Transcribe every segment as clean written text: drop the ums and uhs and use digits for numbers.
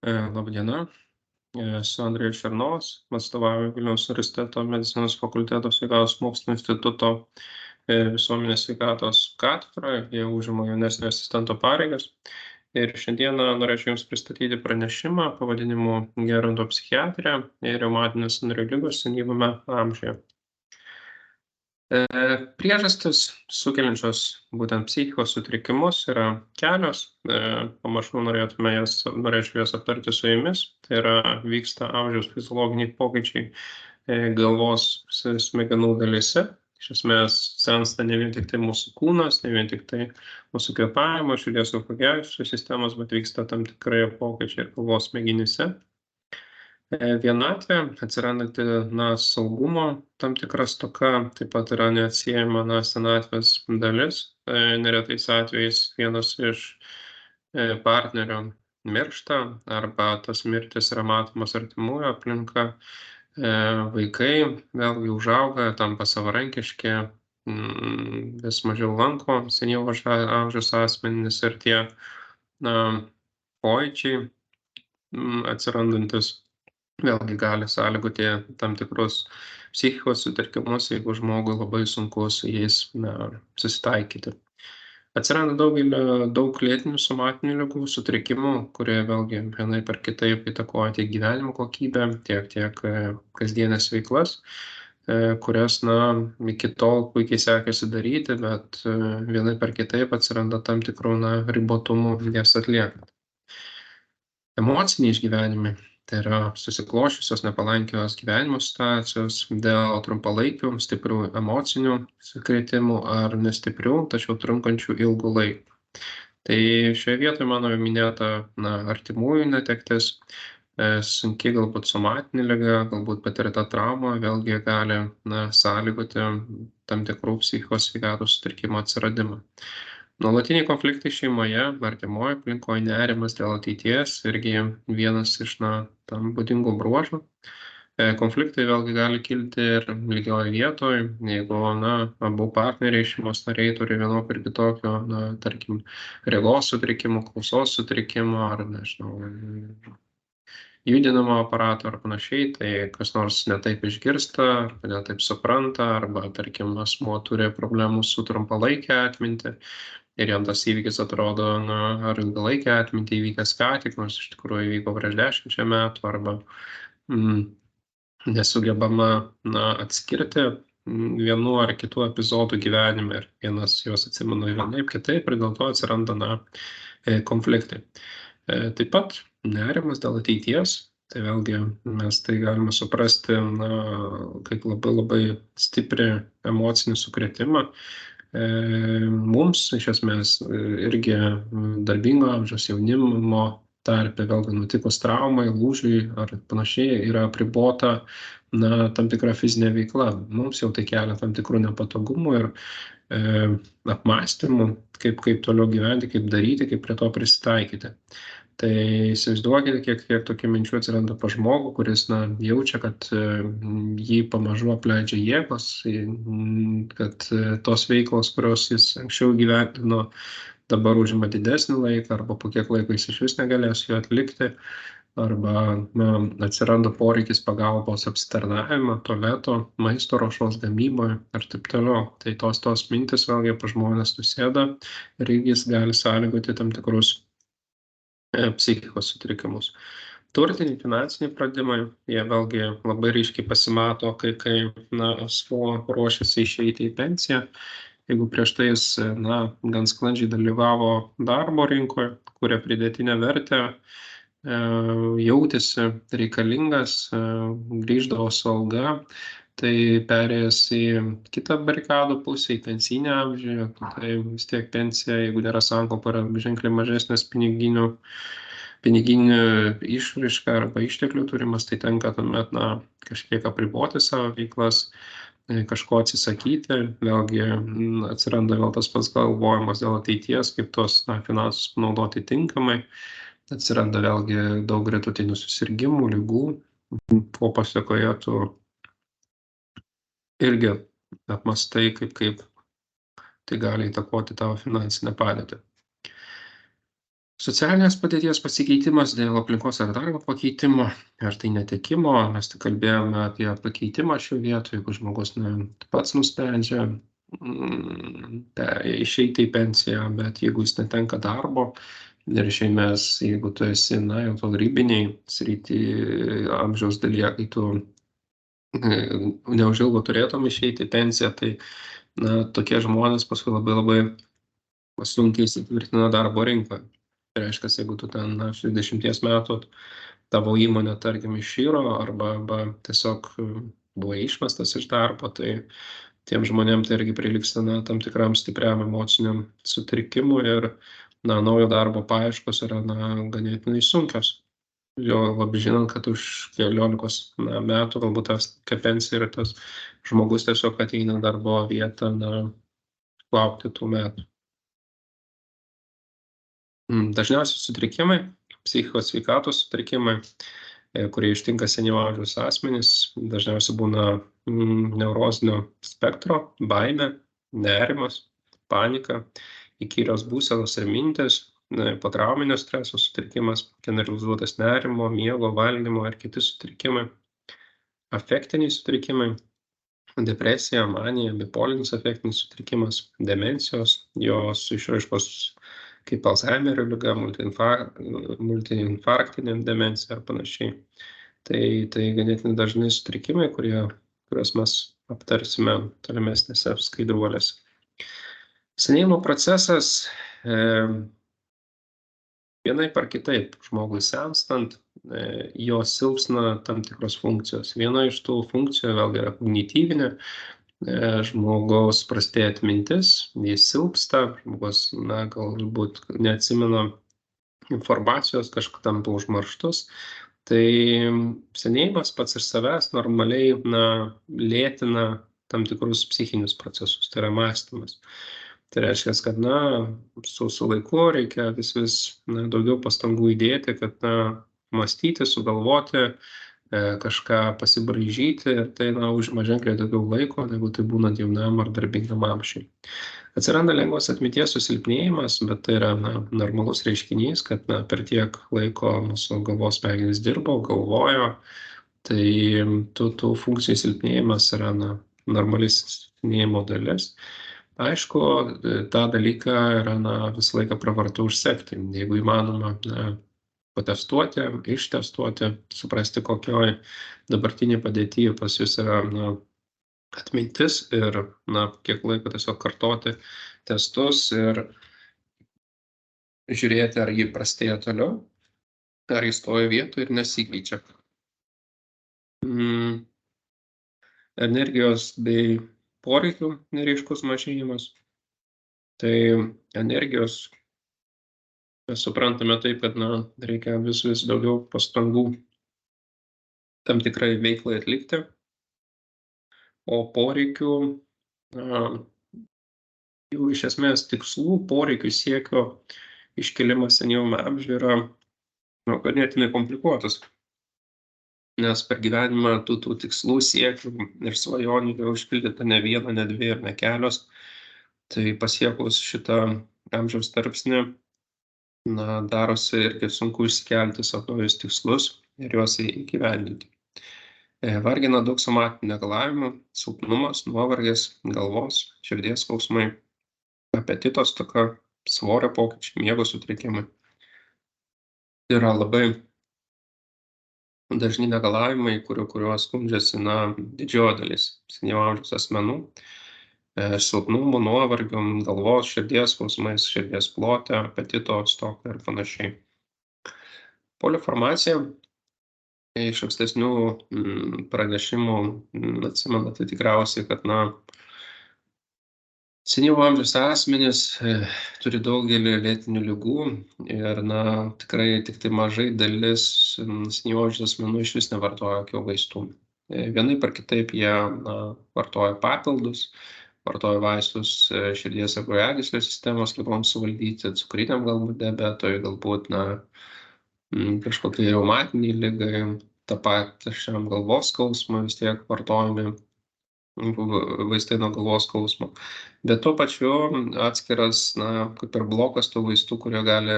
Labą dieną. Esu Andrėjus Černovas, atstovauju Vilniaus universiteto medicinos fakulteto sveikatos mokslų instituto visuomenės sveikatos katedroje, jie užima jaunesnio asistento pareigas. Ir šiandieną norėčiau Jums pristatyti pranešimą pavadinimu gerontopsichiatrija ir reumatinės sąnarių ligos senyvame amžiuje. Priežastys sukeliančios būtent psichikos sutrikimus yra kelios. Pamažu norėčiau jas aptarti su Jumis. Tai yra vyksta amžiaus fiziologiniai pokyčiai galvos smegenų dalyse. Iš esmės sensta ne vien tik tai mūsų kūnas, ne vien tik tai mūsų kvėpavimo, širdies ir kraujagyslių sistemos, bet vyksta tam tikrai pokyčiai ir galvos smegenyse. Vienatvė, atsirandanti saugumo tam tikra stoka, taip pat yra neatsiejama senatvės dalis. Neretais atvejais vienas iš partnerių miršta arba tas mirtis yra matomas artimųjų aplinka. Vaikai vėlgi užauga, tampa savarankiški, vis mažiau lanko senyvo amžiaus asmenys ir tie pojūčiai atsirandantis vėlgi gali sąlygoti tam tikrus psichikos sutrikimus, jeigu žmogui labai sunku su jais susitaikyti. Atsiranda daug lėtinių somatinių ligų, sutrikimų, kurie vėlgi vienaip ar kitaip įtakoja tiek gyvenimo kokybę, tiek kasdienės veiklas, kurias iki tol puikiai sekėsi daryti, bet vienaip ar kitaip atsiranda tam tikrų ribotumų jas atliekant. Emociniai išgyvenimai. Tai yra susikloščiusios nepalankios gyvenimo situacijos dėl trumpalaikių, stiprių emocinių sukrėtimų ar nestiprių, tačiau trunkančių ilgų laikų. Tai šioje vietoje mano minėta artimųjų netektis, sunki galbūt somatinė liga, galbūt patirta trauma, vėlgi gali sąlygoti tam tikrų psichikos sveikatos sutrikimų atsiradimą. Nuolatiniai konfliktai šeimoje, artimoje aplinkoje, nerimas dėl ateities irgi vienas iš tam būdingų bruožų. Konfliktai vėlgi gali kilti ir lygioje vietoje, jeigu abu partneriai, šeimos nariai turi vienokio ir kitokio, tarkim, regos sutrikimų, klausos sutrikimų ar, judinamo aparato ar panašiai, tai kas nors netaip išgirsta, arba netaip supranta, arba, tarkim, asmuo turi problemų su trumpalaikė atminti. Ir jam tas įvykis atrodo, ar ilgalaikė atmintį įvykęs ką tik, nors iš tikrųjų įvyko prieš 10 metų, arba nesugebama atskirti vienų ar kitų epizodų gyvenime ir vienas juos atsimena vienaip kitaip ir dėl to atsiranda konfliktai. Taip pat nerimas dėl ateities, tai vėlgi mes tai galime suprasti kaip labai stiprią emocinį sukrėtimą. Mums iš esmės irgi darbingo amžiaus jaunimo tarpe vėlgi nutikus traumai, lūžiui ar panašiai yra apribota tam tikra fizinė veikla. Mums jau tai kelia tam tikrų nepatogumų ir apmąstymų, kaip toliau gyventi, kaip daryti, kaip prie to prisitaikyti. Tai įsivaizduokite, kiek tokių minčių atsiranda pas žmogų, kuris jaučia, kad jį pamažu apleidžia jėgos, kad tos veiklos, kurios jis anksčiau gyventino, dabar užima didesnį laiką, arba po kiek laiko jis išvis negalės jų atlikti, arba atsiranda poreikis pagalbos apsitarnavimo, tualeto, maisto ruošos gamyboje ir taip toliau. Tai tos mintis vėlgi pas žmonės susėda ir jis gali sąlygoti tam tikrus psichikos sutrikimus. Turtiniai finansiniai pradimai, jie vėlgi labai ryškiai pasimato, kai asmuo ruošiasi išeiti į pensiją. Jeigu prieš tai jis gan sklandžiai dalyvavo darbo rinkoje, kuria pridėtinę vertę, jautėsi reikalingas, grįždavo su alga, tai perėjęs į kitą barikadų pusę, į pensinę amžių, tai vis tiek pensija, jeigu nėra sankaupa, yra ženkliai mažesnės piniginių išraiška arba išteklių turimas, tai tenka tuomet kažkiek apriboti savo veiklas, kažko atsisakyti, vėlgi atsiranda vėl tas pats galvojimas dėl ateities, kaip tos finansus panaudoti tinkamai, atsiranda vėlgi daug gretutinių susirgimų, ligų, po pasekoje tu irgi apmąstai, kaip tai gali įtakoti tavo finansinę padėtį. Socialinės padėties pasikeitimas dėl aplinkos ar darbo pakeitimo, ar tai netekimo, mes tik kalbėjome apie pakeitimą šioje vietoje, jeigu žmogus pats nusprendžia išeiti į pensiją, bet jeigu jis netenka darbo ir iš esmės, jeigu tu esi, jau to ribiniai srity amžiaus dalyje, kai tu neužilgo turėtum išeiti į pensiją, tai tokie žmonės paskui labai sunkiai įsitvirtina darbo rinkoje. Tai reiškia, jeigu tu ten 60 metų tavo įmonė, tarkim, iširo arba tiesiog buvai išmestas iš darbo, tai tiem žmonėm tai irgi prilygsta tam tikram stipriam emociniam sutrikimui ir naujo darbo paieškos yra ganėtinai sunkios. Jo labai žinant, kad už keliolikos metų galbūt tas pensija ir tas žmogus tiesiog ateina darbo vietą laukti tų metų. Dažniausiai sutrikimai, psichikos sveikatos sutrikimai, kurie ištinka senyvo amžiaus asmenys, dažniausiai būna neurozinio spektro, baimė, nerimas, panika, įkyrios būsenos ir mintis, potrauminio streso sutrikimas, generalizuotas nerimo, miego, valgymo ir kiti sutrikimai, afektiniai sutrikimai, depresija, manija, bipolinis afektinis sutrikimas, demencijos, jos išraiškos kaip Alzheimerio liga, multiinfarktinė demencija ar panašiai. Tai ganėtinai dažnai sutrikimai, kuriuos mes aptarsime tolimesnėse skaidruolėse. Senėjimo procesas vienaip ar kitaip žmogui senstant, jo silpsna tam tikros funkcijos. Viena iš tų funkcijų vėlgi yra kognityvinė, žmogaus prastėja atmintis, jis silpsta, žmogus galbūt neatsimena informacijos, kažką tampa užmarštus. Tai senėjimas pats iš savęs normaliai lėtina tam tikrus psichinius procesus, tai yra mąstymas. Tai reiškia, kad su laiku reikia vis daugiau pastangų įdėti, kad mąstyti, sugalvoti, kažką pasibraižyti ir tai užima ženkliai daugiau laiko, negu tai būnant jaunam ar darbingam amžiui. Atsiranda lengvos atminties susilpnėjimas, bet tai yra normalus reiškinys, kad per tiek laiko mūsų galvos smegenys dirbo, galvojo, tai tų funkcijų silpnėjimas yra normali silpnėjimo dalis. Aišku, tą dalyką yra visą laiką pravartu užsekti, jeigu įmanoma patestuoti, ištestuoti, suprasti, kokioj dabartinėje padėtyje pas jūs yra atmintis ir kiek laiko tiesiog kartoti testus ir žiūrėti, ar jį prastėja toliau, ar jis stoja vietoje ir nesikeičia. Energijos bei poreikių nereiškus mažėjimas. Tai energijos mes suprantame taip, kad reikia vis daugiau pastangų tam tikrai veiklai atlikti, o poreikių, jau iš esmės tikslų, poreikių siekio iškelimas senyvame amžiuje yra ganėtinai komplikuotas, nes per gyvenimą tų tikslų siekių ir svajonių yra užpildyta ne viena, ne dvi ir ne kelios, tai pasiekus šitą amžiaus tarpsnį darosi irgi sunku išsikelti savo naujus tikslus ir juos įgyvendinti. Vargina daug somatinių negalavimų, silpnumas, nuovargis, galvos, širdies skausmai, apetito stoka, svorio pokyčiai, miego sutrikimai. Yra labai dažni negalavimai, kuriuos skundžiasi didžioji dalis senyvo amžiaus asmenų. Silpnumo, nuovargio, galvos, širdies skausmais, širdies plote, apetito stoka ir panašiai. Poliformacija. Iš ankstesnių pranešimų atsimenate tikriausiai, kad senyvo amžiaus asmenys turi daugelį lėtinių ligų ir tikrai tik tai mažai dalis senyvo amžiaus asmenų iš vis nevartoja jokių vaistų. Vienaip ar kitaip jie vartoja papildus, vartoja vaistus širdies ir kraujagyslių sistemos ligoms suvaldyti, cukriniam galbūt diabetui, galbūt kažkokiai reumatiniai ligai, tą patį šiam galvos skausmą vis tiek vartojami vaistai nuo galvos skausmo. Bet tuo pačiu atskiras, kaip ir blokas tų vaistų, kurie gali,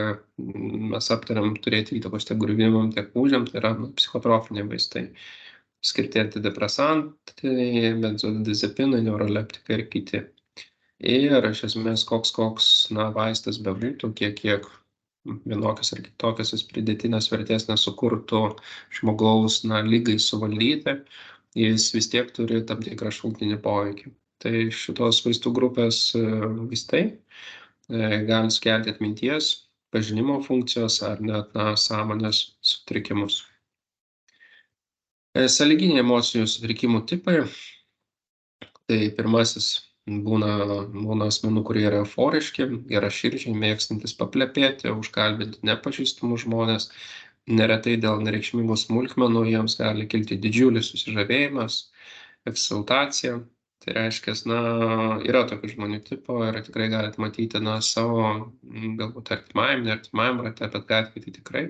mes aptariam, turėti įtakos tiek griuvimam, tiek lūžiam, tai yra psichotropiniai vaistai. Skirti antidepresantai, benzodiazepinai, neuroleptikai ir kiti. Ir iš esmės koks vaistas bebūtų, kiek vienokias ar kitokias jis pridėtinės vertės nesukurtų žmogaus ligai suvaldyti, jis vis tiek turi tam tikrą šalutinį poveikį. Tai šitos vaistų grupės vaistai gali sukelti atminties, pažinimo funkcijos ar net sąmonės sutrikimus. Sąlyginiai emocijų sutrikimų tipai. Tai pirmasis būna asmenų, kurie yra euforiški, geraširdžiai, mėgstantys paplepėti, užkalbinti nepažįstamus žmones. Neretai dėl nereikšmingų smulkmenų jiems gali kilti didžiulis susižavėjimas, eksaltacija. Tai reiškia, yra tokių žmonių tipo ir tikrai galite matyti savo, galbūt artimajam rate, bet galite matyti tikrai,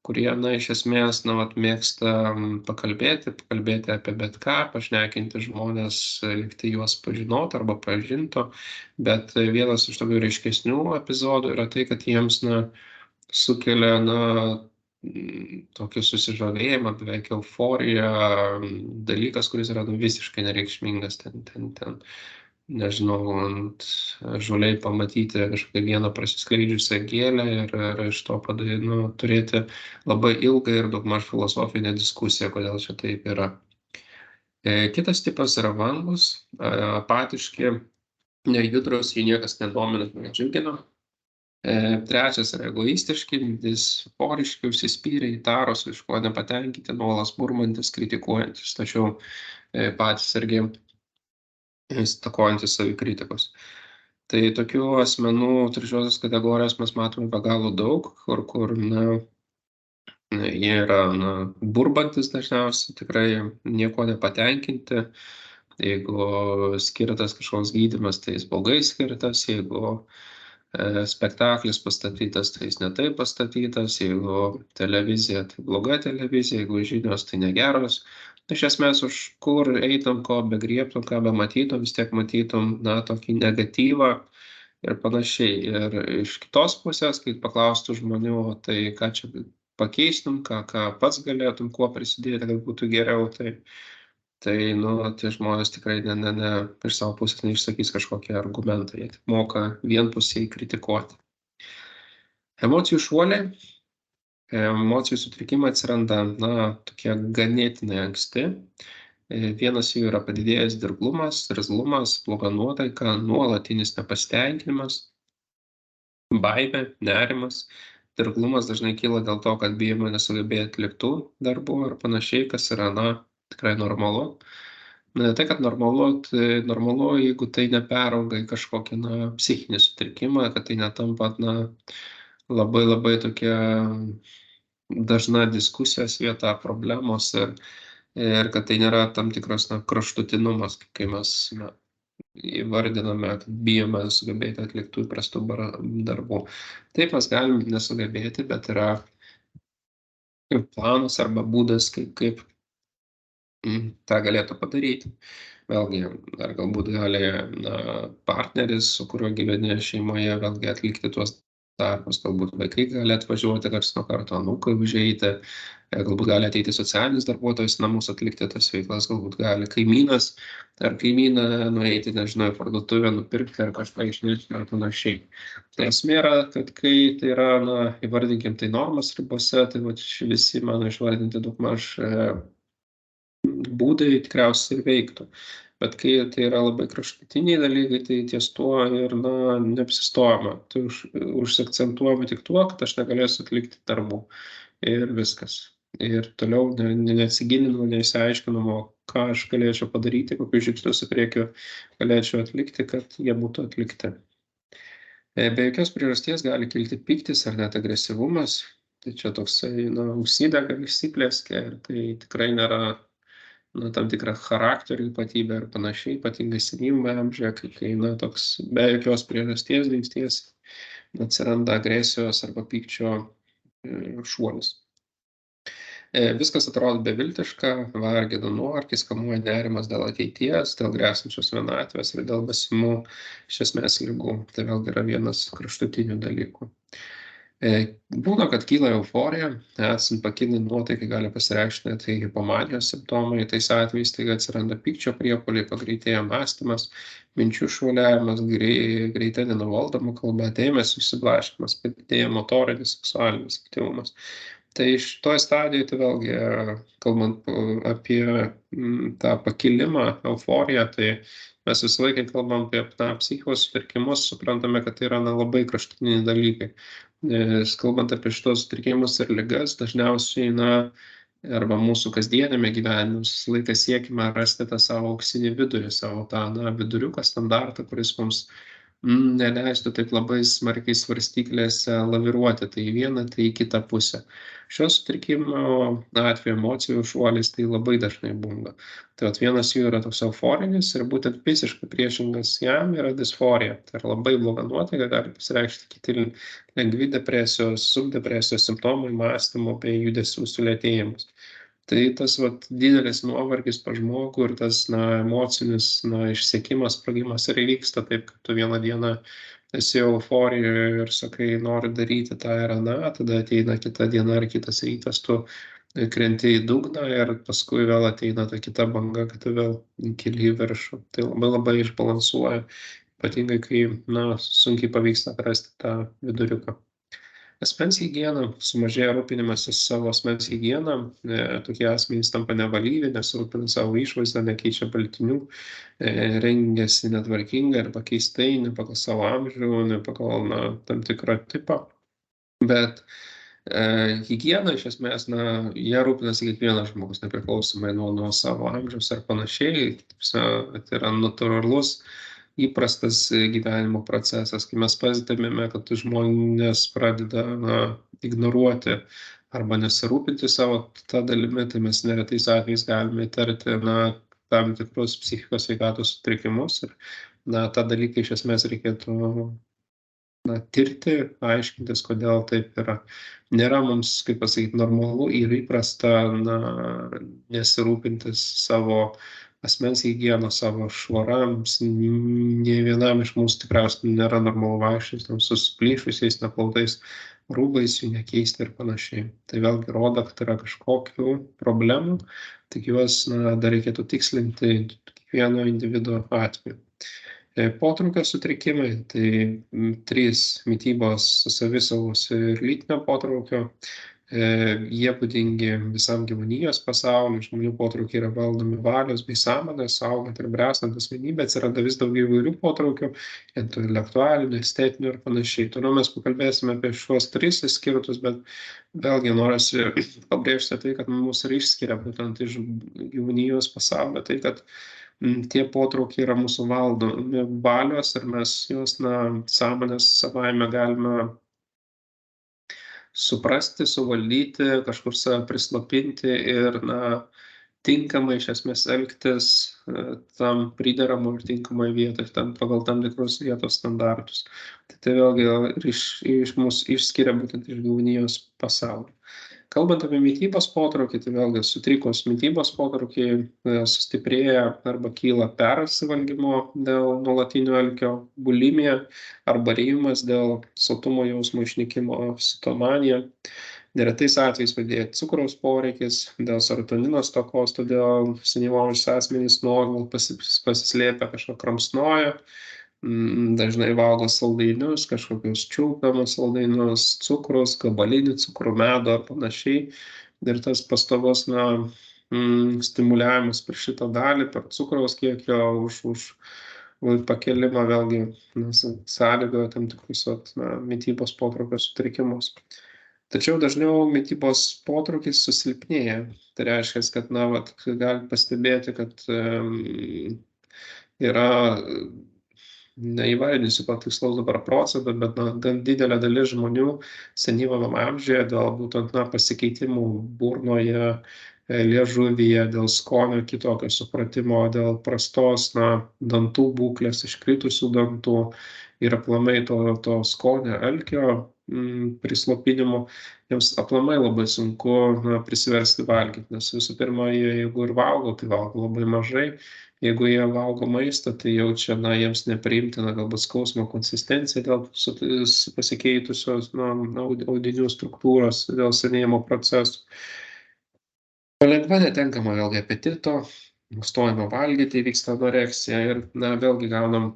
kurie, iš esmės, mėgsta pakalbėti apie bet ką, pašnekinti žmonės, likti juos pažinot arba pažinto, bet vienas iš tokių ryškesnių epizodų yra tai, kad jiems, sukelia, tokį susižavėjimą, beveik euforiją, dalykas, kuris yra visiškai nereikšmingas, ten, nežinau, ant žoliai pamatyti kažkokią vieną prasiskleidžiusią gėlę ir iš to turėti labai ilgą ir daugmaž filosofinę diskusiją, kodėl čia taip yra. Kitas tipas yra vangūs, apatiški, nejudrus, jį niekas nedomina, nedžiugina. Trečias yra egoistiški, disforiški, užsispyrę, įtarūs, kažkuo nepatenkinti, nuolas murmantis, kritikuojantis, tačiau patys irgi stokojantis savikritikos. Tai tokių asmenų trečiosios kategorijos mes matome be galo daug, kur jie yra burbantis dažniausiai, tikrai nieko nepatenkinti. Jeigu skirtas kažkoks gydymas, tai jis blogai skirtas, jeigu spektaklis pastatytas, tai jis ne taip pastatytas, jeigu televizija, tai bloga televizija, jeigu žinios, tai negeros. Iš esmės, už kur eitum, ko begriebtum, ką bematytum, vis tiek matytum, tokį negatyvą ir panašiai. Ir iš kitos pusės, kai paklaustų žmonių, tai ką čia pakeistum, ką pats galėtum, kuo prisidėti, kad būtų geriau, tai tie žmonės tikrai iš savo pusės neišsakys kažkokie argumentai, jie tik moka vienpusiai kritikuoti. Emocijų šuoliai, emocijų sutrikimai atsiranda, tokie ganėtinai anksti. Vienas jų yra padidėjęs dirglumas, irzlumas, bloga nuotaika, nuolatinis nepasitenkinimas, baimė, nerimas. Dirglumas dažnai kyla dėl to, kad bijoma nesugebėti atliktų darbų ar panašiai, kas yra, tikrai normalu. Tai, kad normalu, jeigu tai neperauga į kažkokį psichinį sutrikimą, kad tai netampa labai tokia dažna diskusijos vieta, problemos ir kad tai nėra tam tikras kraštutinumas, kai mes įvardiname, kad bijome sugebėti atliktų įprastų darbų. Taip mes galim nesugebėti, bet yra planas arba būdas, kaip tą galėtų padaryti. Vėlgi, ar galbūt gali partneris, su kuriuo gyveni šeimoje, vėlgi atlikti tuos darbus, galbūt vaikai gali atvažiuoti karts nuo karto, anūkai užeiti, galbūt gali ateiti socialinis darbuotojas namus atlikti tas veiklas, galbūt gali kaimynas ar kaimyna nueiti, nežinau, į parduotuvę, nupirkti ar kažką išnešti ar panašiai. Tai esmė yra, kad kai tai yra, įvardinkim tai normos ribose, tai visi mano išvardinti daugmaž būdai tikriausiai veiktų. Bet kai tai yra labai kraštutiniai dalykai, tai ties tuo ir neapsistojama. Tai užsiakcentuojama tik tuo, kad aš negalėsiu atlikti darbų. Ir viskas. Ir toliau nesigilinama, nesiaiškinama, ką aš galėčiau padaryti, kokius žingsnius į priekį galėčiau atlikti, kad jie būtų atlikti. Be jokios priežasties gali kilti pyktis ar net agresyvumas. Tai čia toksai, užsidega, išsiplėskia ir tai tikrai nėra tam tikrą charakterio ypatybę ir panašiai, ypatingai senyvame amžiuje, kai toks be jokios priežasties dingsties atsiranda agresijos arba pykčio šuolis. Viskas atrodo beviltiška, vargina nuovargis, kamuoja nerimas dėl ateities, dėl grėsančios vienatvės ir dėl būsimų iš esmės ligų. Tai vėlgi yra vienas kraštutinių dalykų. Būna, kad kyla euforija, esant pakilai nuotaikai gali pasireikšti net hipomanijos simptomai, tais atvejais taiga atsiranda pykčio priepuoliai, pagreitėja mąstymas, minčių šuoliavimas, greita nenuvaldoma kalba, dėmesio išsiblaškymas, padidėja motorinis, seksualinis aktyvumas. Tai šitoj stadijoj, tai vėlgi, kalbant apie tą pakilimą, euforiją, tai mes visą laiką kalbam apie psichikos sutrikimus, suprantame, kad tai yra labai kraštutiniai dalykai. Nes kalbant apie šitos sutrikimus ir ligas, dažniausiai, arba mūsų kasdienėme gyvenime visą laiką siekime rasti tą savo auksinį vidurį, savo tą, viduriuką, standartą, kuris mums neleistų taip labai smarkiai svarstyklėse laviruoti, tai į vieną, tai į kitą pusę. Šio sutrikimo atveju emocijų šuolis tai labai dažnai būna. Tai vienas jų yra toks euforinis ir būtent visiškai priešingas jam yra disforija. Tai yra labai bloga nuotaika, gali pasireikšti kiti lengvi depresijos, subdepresijos simptomai, mąstymo bei judesių sulėtėjimas. Tai tas didelis nuovargis pas žmogų ir tas emocinis išsekimas, sprogimas ir įvyksta taip, kad tu vieną dieną esi euforijoje ir sakai, nori daryti tą ir aną, tada ateina kita diena ar kitas rytas, tu krenti į dugną ir paskui vėl ateina ta kita banga, kad tu vėl keli į viršų. Tai labai išbalansuoja, ypatingai kai sunkiai pavyksta atrasti tą viduriuką. Asmens higiena, sumažėja rūpinimasis savo asmens higiena, tokie asmenys tampa nevalyvi, nesirūpina savo išvaizdą, nekeičia baltinių, rengiasi netvarkingai arba keistai, ne pagal savo amžių, ne pagal tam tikrą tipą. Bet higiena iš esmės, jie rūpinasi kiekvienas žmogus, nepriklausomai nuo savo amžiaus ar panašiai. Tai yra natūralus įprastas gyvenimo procesas, kai mes pastebime, kad žmonės pradeda ignoruoti arba nesirūpinti savo tą dalimi, tai mes neretais atvejais galime įtarti tam tikrus psichikos sveikatos sutrikimus ir tą dalyką iš esmės reikėtų tirti, aiškintis, kodėl taip yra. Nėra mums, kaip pasakyti, normalu ir įprasta nesirūpintis savo asmens higiena, savo švarams. Nė vienam iš mūsų tikriausiai nėra normalu vaikščioti su suplyšusiais, neplautais rūbais, jų nekeisti ir panašiai. Tai vėlgi rodo, kad yra kažkokių problemų, tik juos dar reikėtų tikslinti kiekvieno individuo atveju. Potraukio sutrikimai, tai 3 mitybos, savisaugos ir lytinio potraukio. Jie būdingi visam gyvūnijos pasauliui, žmonių potraukiai yra valdomi valios bei sąmonės, augant ir bręstant asmenybė atsiranda vis daugiau įvairių potraukių, intelektualinių, estetinių ir panašiai. Toliau mes pakalbėsime apie šiuos 3 skirtus, bet vėlgi norisi pabrėžti tai, kad mus ir išskiria būtent iš gyvūnijos pasaulio, tai kad tie potraukiai yra mūsų valdomi valios ir mes juos sąmonės savaime galime suprasti, suvaldyti, kažkur save prislopinti ir tinkamai iš esmės elgtis tam prideramų ir tinkamai vietoj, pagal tam tikrus vietos standartus. Tai vėlgi iš mūsų išskiria būtent iš gyvūnijos pasaulio. Kalbant apie mitybos potraukį, tai vėlgi sutrikus mitybos potraukiai sustiprėja arba kyla persivalgymo dėl nuolatinio alkio, bulimija arba rijimas dėl sotumo jausmo išnykimo, citomanija. Neretais atvejais padidėja cukraus poreikis dėl serotonino stokos, todėl senyvo amžiaus asmenys nuolat pasislėpę kažką kramsnoja, dažnai valgo saldainius, kažkokius čiulpiamus saldainius, cukrus, gabalinį cukrų, medų ar panašiai. Ir tas pastovus stimuliavimas per šitą dalį, per cukraus kiekio už pakelimą vėlgi sąlygoja tam tikrus mitybos potraukio sutrikimus. Tačiau dažniau mitybos potraukis susilpnėja. Tai reiškia, kad gali pastebėti, kad yra, neįvardinsiu tikslaus dabar procentą, bet gan didelė dalis žmonių senyvame amžiuje dėl būtent pasikeitimų burnoje, liežuvyje, dėl skonio kitokio supratimo, dėl prastos dantų būklės, iškritusių dantų ir aplamai to skonio alkio prislopinimo, jiems aplamai labai sunku prisiversti valgyti, nes visų pirma, jeigu ir valgo, tai valgo labai mažai. Jeigu jie valgo maistą, tai jaučia, jiems nepriimtina galbūt skausmo konsistencija dėl pasikeitusios audinių struktūros, dėl senėjimo procesų. Palengva netenkama vėlgi apetito, nustojama valgyti, vyksta anoreksija ir vėlgi gaunam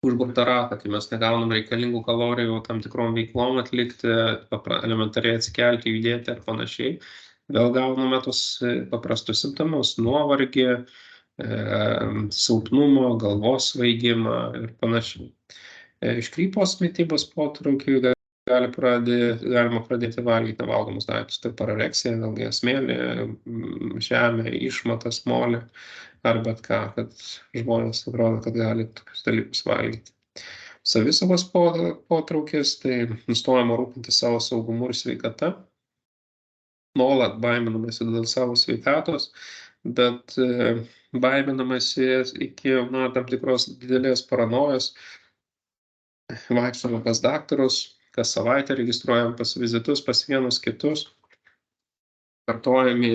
užburtą ratą, kai mes negaunam reikalingų kalorijų tam tikrom veiklom atlikti, elementariai atsikelti, judėti ar panašiai. Vėl gauname tos paprastus simptomus - nuovargį, silpnumo, galvos svaigimą ir panašiai. Iškrypos mitybos potraukiui galima pradėti valgyti nevalgomus daiktus, tai parareksija, vėlgi smėlį, žemę, išmatas, molį ar bet ką, kad žmonės atrodo, kad gali tokius dalykus valgyti. Savisaugos potraukis, tai nustojama rūpintis savo saugumu ir sveikata, nuolat baiminamasi dėl savo sveikatos, bet baiminamasi iki tam tikros didelės paranojos, vaikštome pas daktarus, kas savaitę registruojam pas vizitus, pas vienus kitus, kartojami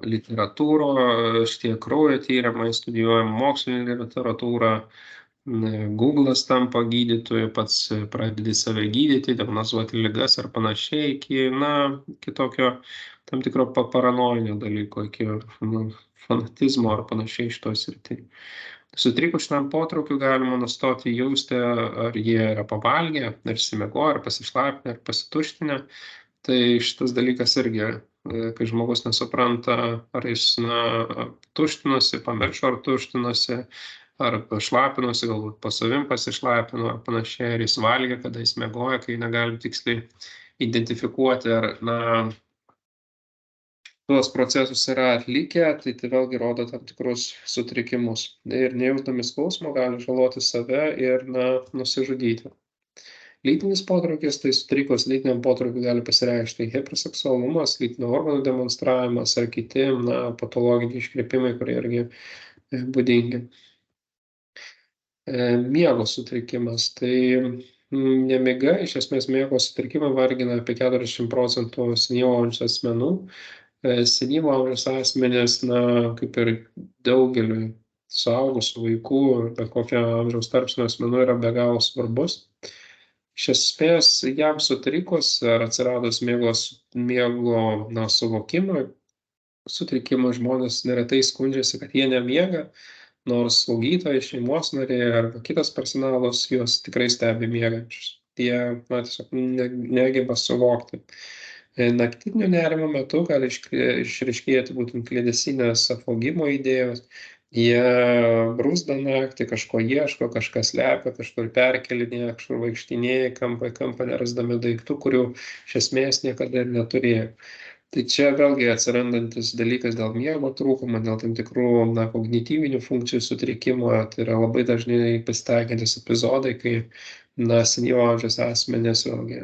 literatūros, šitie kraujo tyrimai, studijuojam mokslinę literatūrą, Google'as tampa gydytoju, pats pradedi save gydyti, diagnozuoti ligas ar panašiai, iki tokio tam tikro paranojinio dalyko, iki fanatizmo ar panašiai šitoj srity. Sutrikus šitam potraukiu galima nustoti jausti, ar jie yra pavalgę, ar išsimiegoję, ar pasišlapinę, ar pasituštinę. Tai šitas dalykas irgi, kai žmogus nesupranta, ar jis tuštinosi, pamiršo ar tuštinosi, ar šlapinosi, galbūt po savim pasišlapino ar panašiai, ar jis valgė, kada jis miegoja, kai negalim tiksliai identifikuoti, ar tuos procesus yra atlikę, tai vėlgi rodo tam tikrus sutrikimus. Ir nejausdami skausmo gali žaloti save ir nusižudyti. Lytinis potraukis, tai sutrikus lytiniam potraukiui gali pasireikšti hiperseksualumas, lytinio organų demonstravimas ar kiti patologiniai iškreipimai, kurie irgi būdingi. Miego sutrikimas, tai nemiga, iš esmės miego sutrikimą vargina apie 40% senyvo amžiaus asmenų. Senyvo amžiaus asmenys, kaip ir daugeliui suaugusių vaikų, bet kokio amžiaus tarpsnio asmenų yra be galo svarbus. Iš esmės, jam sutrikus ar atsiradus miego suvokimui, sutrikimui, žmonės neretai skundžiasi, kad jie nemiega, nors slaugytojai, šeimos nariai arba kitas personalas juos tikrai stebi miegančius. Jie tiesiog negeba suvokti. Naktinio nerimo metu gali išryškėti būtent kliedesynės apvaugimo idėjos. Jie bruzda naktį, kažko ieško, kažką slepia, kažkur perkelinėja, kažkur vaikštinėja, kampą į kampą nerasdami daiktų, kurių iš esmės niekada ir neturėjo. Tai čia vėlgi atsirandantis dalykas dėl miego trūkumo, dėl tam tikrų kognityvinių funkcijų sutrikimo, tai yra labai dažnai pasitaikantis epizodai, kai senyvo amžiaus asmenys vėlgi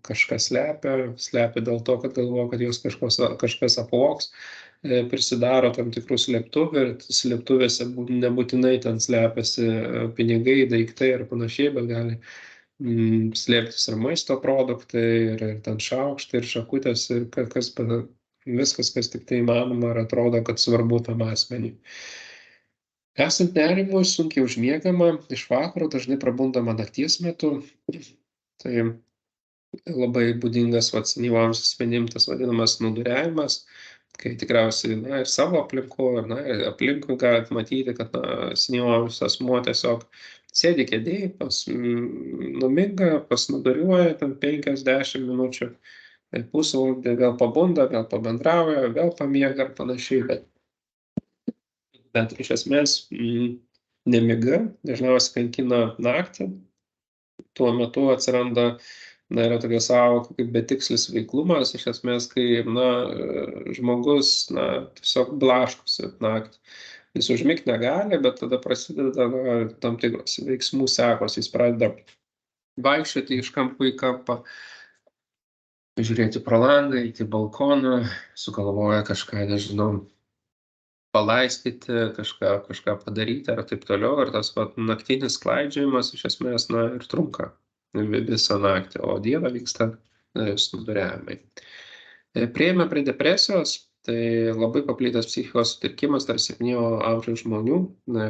kažką slepia dėl to, kad galvoja, kad jos kažkas apvogs, prisidaro tam tikrų slėptuvių ir slėptuvėse nebūtinai ten slepiasi pinigai, daiktai ir panašiai, bet gali slėptis ir maisto produktai, ir ten šaukštai, ir šakutės, ir viskas, kas tik tai įmanoma, ir atrodo, kad svarbu tam asmeniui. Esant nerimui, sunkiai užmiegama, iš vakaro dažnai prabundama nakties metu. Tai labai būdingas senyvo amžiaus asmenim tas vadinamas nuduriavimas, kai tikriausiai ir savo ir aplinkui galite matyti, kad senyvo amžiaus asmuo tiesiog sėdi kėdėj, numinga, pasnuduriuoja ten 5-10 minučių, pusvalandį vėl pabunda, vėl pabendrauja, vėl pamiega ar panašiai, bet iš esmės nemiga dažniausiai kankina naktį, tuo metu atsiranda, yra tokia sąvoka kaip betikslis veiklumas, iš esmės, kai žmogus tiesiog blaškosi naktį. Jis užmigti negali, bet tada prasideda tam tikros veiksmų sekos, jis pradeda vaikščioti iš kampo į kampą, žiūrėti pro langą, eiti į balkoną, sugalvoja kažką, nežinau, palaistyti, kažką padaryti ar taip toliau, ir tas naktinis klaidžiojimas iš esmės ir trunka visą naktį, o dieną vyksta snūduriavimai. Priėjome prie depresijos, tai labai paplitęs psichikos sutrikimas tarp 7 amžiaus žmonių,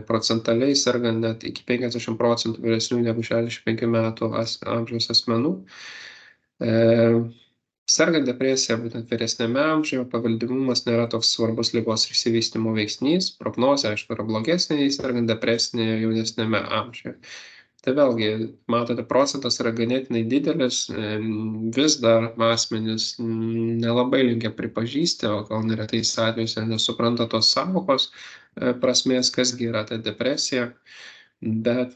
procentaliai serga net iki 50% vyresnių negu 65 metų amžiaus asmenų. Sergant depresija būtent vyresniame amžiuje, paveldimumas nėra toks svarbus ligos išsivystymo veiksnys, prognozė, aišku, yra blogesnė nei sergant depresinėje jaunesniame amžiuje. Tai vėlgi, matote, procentas yra ganėtinai didelis, vis dar asmenys nelabai linkę pripažįsti, o gal neretais atvejais nesupranta tos sąvokos prasmės, kasgi yra ta depresija, bet,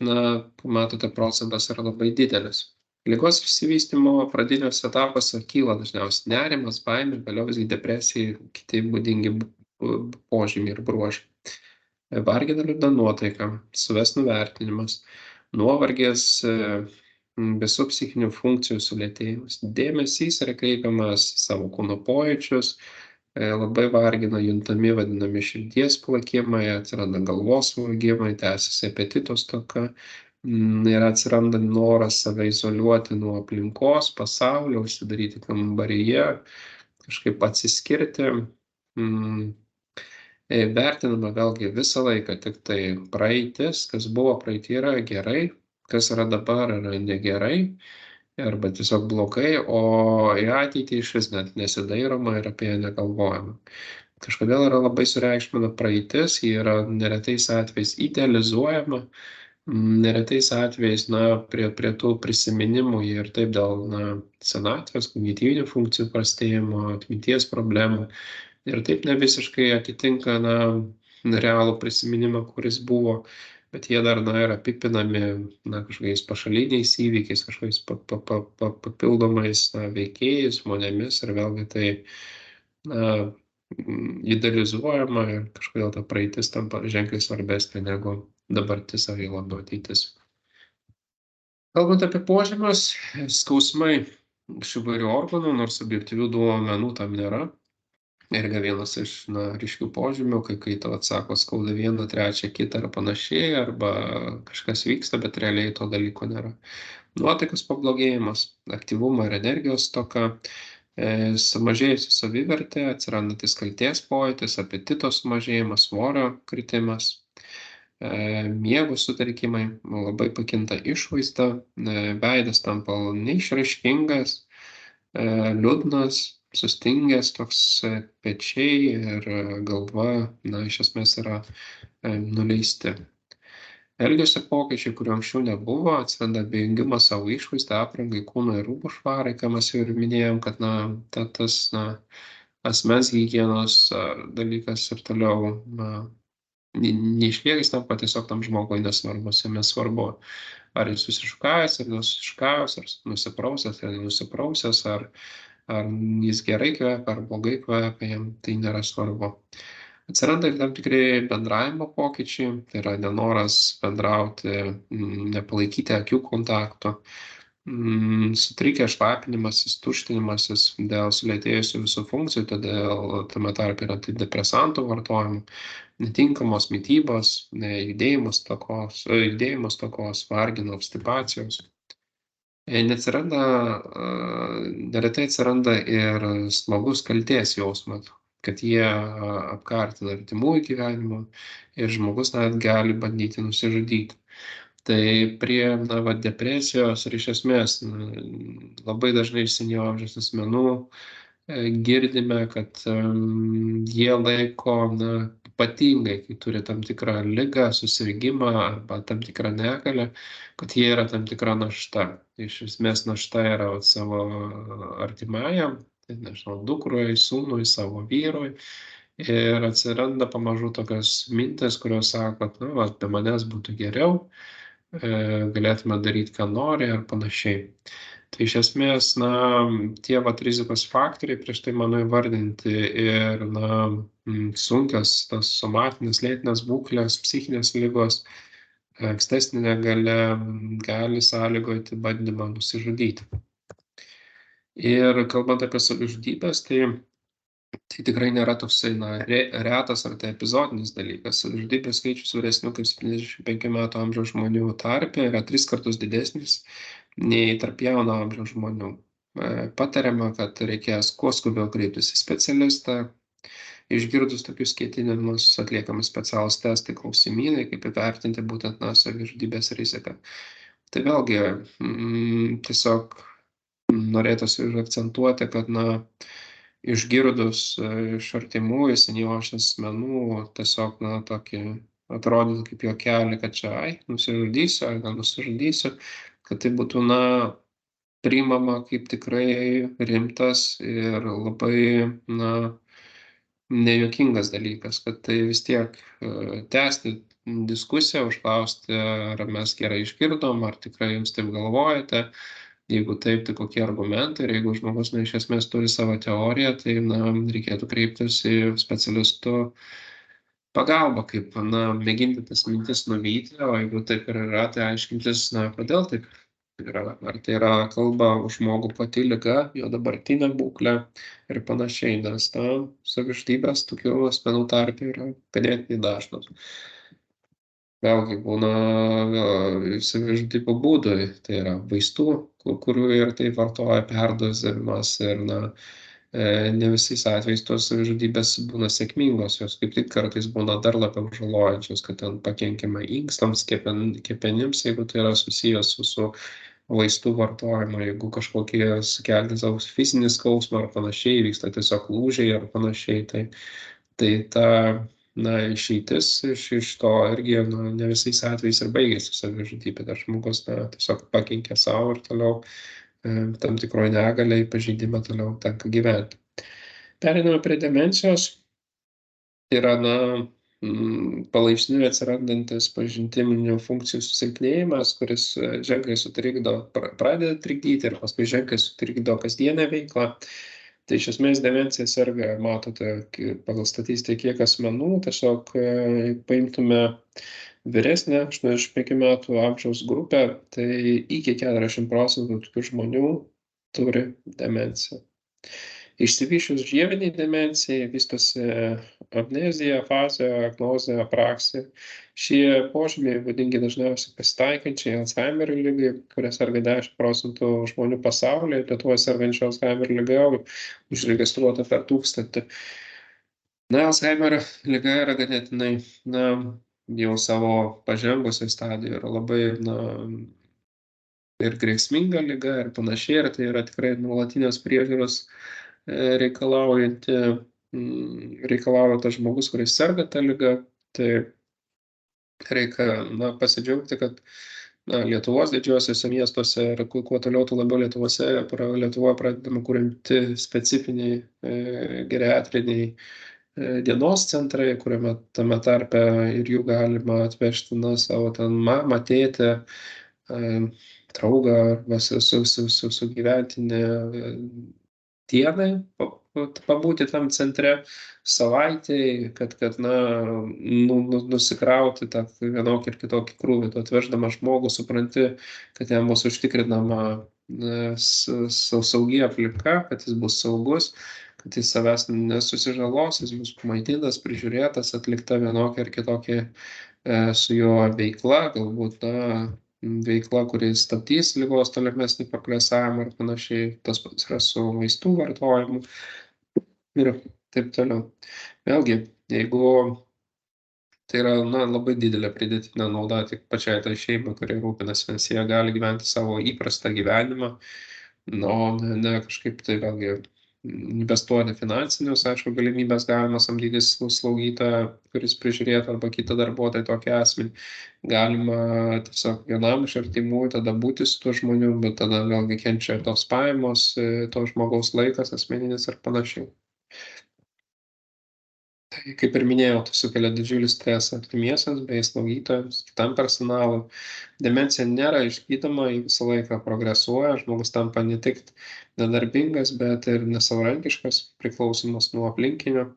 matote, procentas yra labai didelis. Ligos išsivystymo pradiniuose etapuose kyla dažniausiai nerimas, baimė, vėliau visgi depresijai kiti būdingi požymiai ir bruožai. Vargina liūdna nuotaika, savęs nuvertinimas, nuovargis, visų psichinių funkcijų sulėtėjimas, dėmesys yra kreipiamas į savo kūno pojūčius, labai vargina juntami vadinami širdies plakimai, atsiranda galvos svaigimai, tęsiasi apetito stoka ir atsiranda noras save izoliuoti nuo aplinkos, pasaulio, užsidaryti kambaryje, kažkaip atsiskirti. Vertinama vėlgi visą laiką tik tai praeitis, kas buvo praeityje yra gerai, kas yra dabar yra negerai arba tiesiog blogai, o į ateitį išvis net nesidairoma ir apie ją negalvojama. Kažkodėl yra labai sureikšmina praeitis, ji yra neretais atvejais idealizuojama, neretais atvejais, prie tų prisiminimų ir taip dėl, senatvės, kognityvinių funkcijų prastėjimo, atminties problemų. Ir taip ne visiškai atitinka, realų prisiminimą, kuris buvo, bet jie dar, yra apipinami, kažkokiais pašaliniais įvykiais, kažkokiais papildomais, veikėjais, žmonėmis ir vėlgi tai, idealizuojama ir kažkodėl ta praeitis tampa ženkliai svarbesnė negu dabartis ar jau labiau ateitis. Kalbant apie požymius, skausmai iš įvairių organų, nors objektyvių duomenų tam nėra. Irgi vienas iš ryškių požymių, kai tau atsako skauda vieną, trečią, kitą ar panašiai, arba kažkas vyksta, bet realiai to dalyko nėra. Nuotaikos pablogėjimas, aktyvumo ir energijos stoka, sumažėjusi savivertė, atsirandantis kaltės pojūtis, apetito sumažėjimas, svorio kritimas, miego sutrikimai, labai pakinta išvaizda, veidas tampa neišraiškingas, liūdnas, sustingęs toks pečiai ir galva, iš esmės yra nuleisti. Elgesio pokyčiai, kurių anksčiau nebuvo, atsiranda abejingumas savo išvaizdą, aprangai, kūno ir rūbų švarai, ką mes jau ir minėjom, kad tas asmens higienos dalykas ir toliau neišlieka, jis tampa tiesiog tam žmogui nesvarbus, jame svarbu, ar jis susišukavęs, ar nesusišukavęs, ar nusiprausęs, ar nenusiprausęs, ar jis gerai kvepia, ar blogai kvepia, jam tai nėra svarbu. Atsiranda ir tam tikri bendravimo pokyčiai, tai yra nenoras bendrauti, nepalaikyti akių kontakto, sutrikęs šlapinimasis, tuštinimasis dėl sulėtėjusių visų funkcijų, todėl tame tarpe yra antidepresantų vartojimo, netinkamos mitybos, judėjimo stokos, vargino, obstipacijos. Neretai atsiranda ir smagus kaltės jausmas, kad jie apkartina artimųjų gyvenimą ir žmogus net gali bandyti nusižudyti. Tai prie depresijos ir iš esmės labai dažnai iš senyvo amžiaus asmenų girdime, kad jie laiko ypatingai, kai turi tam tikrą ligą, susirgimą arba tam tikrą negalią, kad jie yra tam tikra našta. Iš esmės našta yra savo artimajam, tai nežinau, dukrui, sūnui, savo vyrui. Ir atsiranda pamažu tokios mintis, kurios sako, kad be manęs būtų geriau, galėtume daryti, ką nori ar panašiai. Tai iš esmės, tie rizikos faktoriai prieš tai mano įvardinti ir sunkios tos somatinės lėtinės būklės, psichinės ligos, ankstesnė negalia gali sąlygoti bandymą nusižudyti. Ir kalbant apie savižudybės, tai tikrai nėra toksai retas ar tai epizodinis dalykas. Savižudybės skaičius vyresnių kaip 75 metų amžiaus žmonių tarpe yra 3 kartus didesnis nei tarp jauno amžiaus žmonių. Patariama, kad reikės kuo skubiau kreiptis į specialistą. Išgirdus tokius ketinimus atliekami specialūs testai, klausimynai, kaip įvertinti būtent savižudybės riziką. Tai vėlgi tiesiog norėtųsi akcentuoti, kad išgirdus iš artimųjų senyvo asmenų tiesiog tokį atrodytų kaip juokelį, kad čia nusižudysiu, ar gal nusižudysiu, kad tai būtų priimama kaip tikrai rimtas ir labai nejuokingas dalykas, kad tai vis tiek tęsti diskusiją, užklausti, ar mes gerai išgirdom, ar tikrai jums taip galvojate. Jeigu taip, tai kokie argumentai, ir jeigu žmogus iš esmės turi savo teoriją, tai reikėtų kreiptis į specialistų pagalbą, kaip mėginti tas mintis nuvyti, o jeigu taip ir yra, tai aiškintis, kodėl taip yra. Ar tai yra kalba už žmogų pati liga, jo dabartinė būklė ir panašiai, nes savižudybės tokių asmenų tarpe yra ganėtinai dažnos. Vėlgi būna savižudybių būdai, tai yra vaistų, kurių ir tai vartoja perdozavimas ir ne visais atvejais tos savižudybės būna sėkmingos, jos kaip tik kartais būna dar labiau žalojančios, kad ten pakenkiama inkstams, kepenims, jeigu tai yra susijęs su vaistų vartojimu, jeigu kažkokie sukelti savo fizinį skausmą ar panašiai, vyksta tiesiog lūžiai ar panašiai, tai ta išeitis iš to irgi ne visais atvejais ir baigėsi savižudybė, dar žmogus tiesiog pakenkė savo ir toliau tam tikroje negaliai pažeidimą toliau tenka gyventi. Pereiname prie demencijos. Tai yra palaipsniui atsirandantis pažintiminių funkcijų susilpnėjimas, kuris ženkliai sutrikdo, pradeda trikdyti ir paskui ženkliai sutrikdo kasdienę veiklą. Tai iš esmės demencija serga, matote, pagal statistiką kiek asmenų, tiesiog paimtume vyresnę 85 metų amžiaus grupę, tai iki 40% tokių žmonių turi demenciją. Išsivysčius žieviniai demencijai vystosi amnezija, afazija, agnozija, apraksija. Šie požymiai būdingi dažniausiai pasitaikančiai Alzheimerio ligai, kuria serga 10% žmonių pasaulyje. Lietuvoje sergančių Alzheimerio liga užregistruota per 1000. Alzheimerio liga yra ganėtinai jau savo pažengusioj stadijoje, yra labai ir grėsminga liga ir panašiai, ir tai yra tikrai nuolatinės priežiūros reikalauja tas žmogus, kuris serga tą ligą. Tai reikia pasidžiaugti, kad Lietuvos didžiuosiuose miestuose ir kuo toliau, tuo labiau Lietuvoje pradedama kurti specifiniai geriatriniai dienos centrai, kuriame tame tarpe ir jų galima atvežti savo mamą, tėtę, draugą arba su gyventinė dienai pabūti tam centre savaitėj, kad nusikrauti tą vienokį ir kitokį krūvį. Tu atveždamas žmogų supranti, kad jam bus užtikrinama saugi aplinka, kad jis bus saugus, kad jis savęs nesusižalos, jis bus pamaitintas, prižiūrėtas, atlikta vienokia ir kitokia su juo veikla, galbūt veikla, kuri stabdys ligos tolimesnį progresavimą ir panašiai. Tas pats yra su vaistų vartojimu ir taip toliau. Vėlgi, jeigu tai yra labai didelė pridėtinė nauda tik pačiai tai šeimai, kurie rūpinasi, nes jie gali gyventi savo įprastą gyvenimą, o ne kažkaip tai vėlgi investuoti finansinius, aišku, galimybės galima samdytis slaugytoją, kuris prižiūrėtų arba kitą darbuotoją tokį asmenį. Galima tiesiog vienam iš artimųjų tada būti su tuo žmoniu, bet tada vėlgi kenčia tos pajamos, to žmogaus laikas asmeninis ir panašiai. Tai kaip ir minėjau, tai sukelia didžiulį stresą artimiesiems bei slaugytojams, kitam personalui. Demencija nėra išgydoma, ji visą laiką progresuoja, žmogus tampa ne tik nedarbingas, bet ir nesavarankiškas, priklausomas nuo aplinkinių.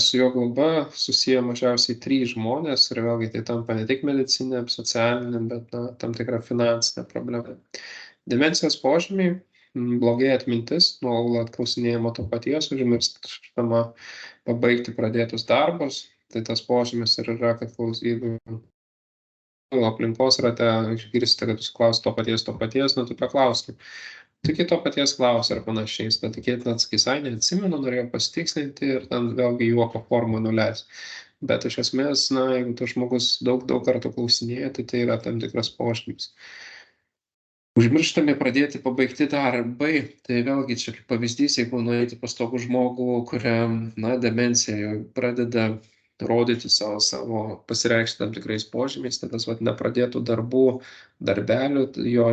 Su jo globa susiję mažiausiai 3 žmonės ir vėlgi tai tampa ne tik medicinė, socialinė, bet tam tikra finansinė problema. Demencijos požymiai: blogėja atmintis, nuolat klausinėjama to paties, užmirštama pabaigti pradėtus darbus. Tai tas požymis ir yra, kad jeigu aplinkos rate išgirsite, kad jūs klausite to paties, nu tai paklauskim. Tik to paties klausia ar panašiai, jis tikėtina atsakys, ai, neatsimenu, norėjau pasitikslinti ir ten vėlgi juoko formą nuleis. Bet iš esmės, na, jeigu tas žmogus daug kartų klausinėja, tai yra tam tikras požymis. Užmirštami pradėti pabaigti darbai, tai vėlgi čia kaip pavyzdys, jeigu nueiti pas tokį žmogų, kuriam, na, demencija jau pradeda rodyti savo pasireikšti tam tikrais požymiais, tai tas nepradėtų darbų, darbelių, jo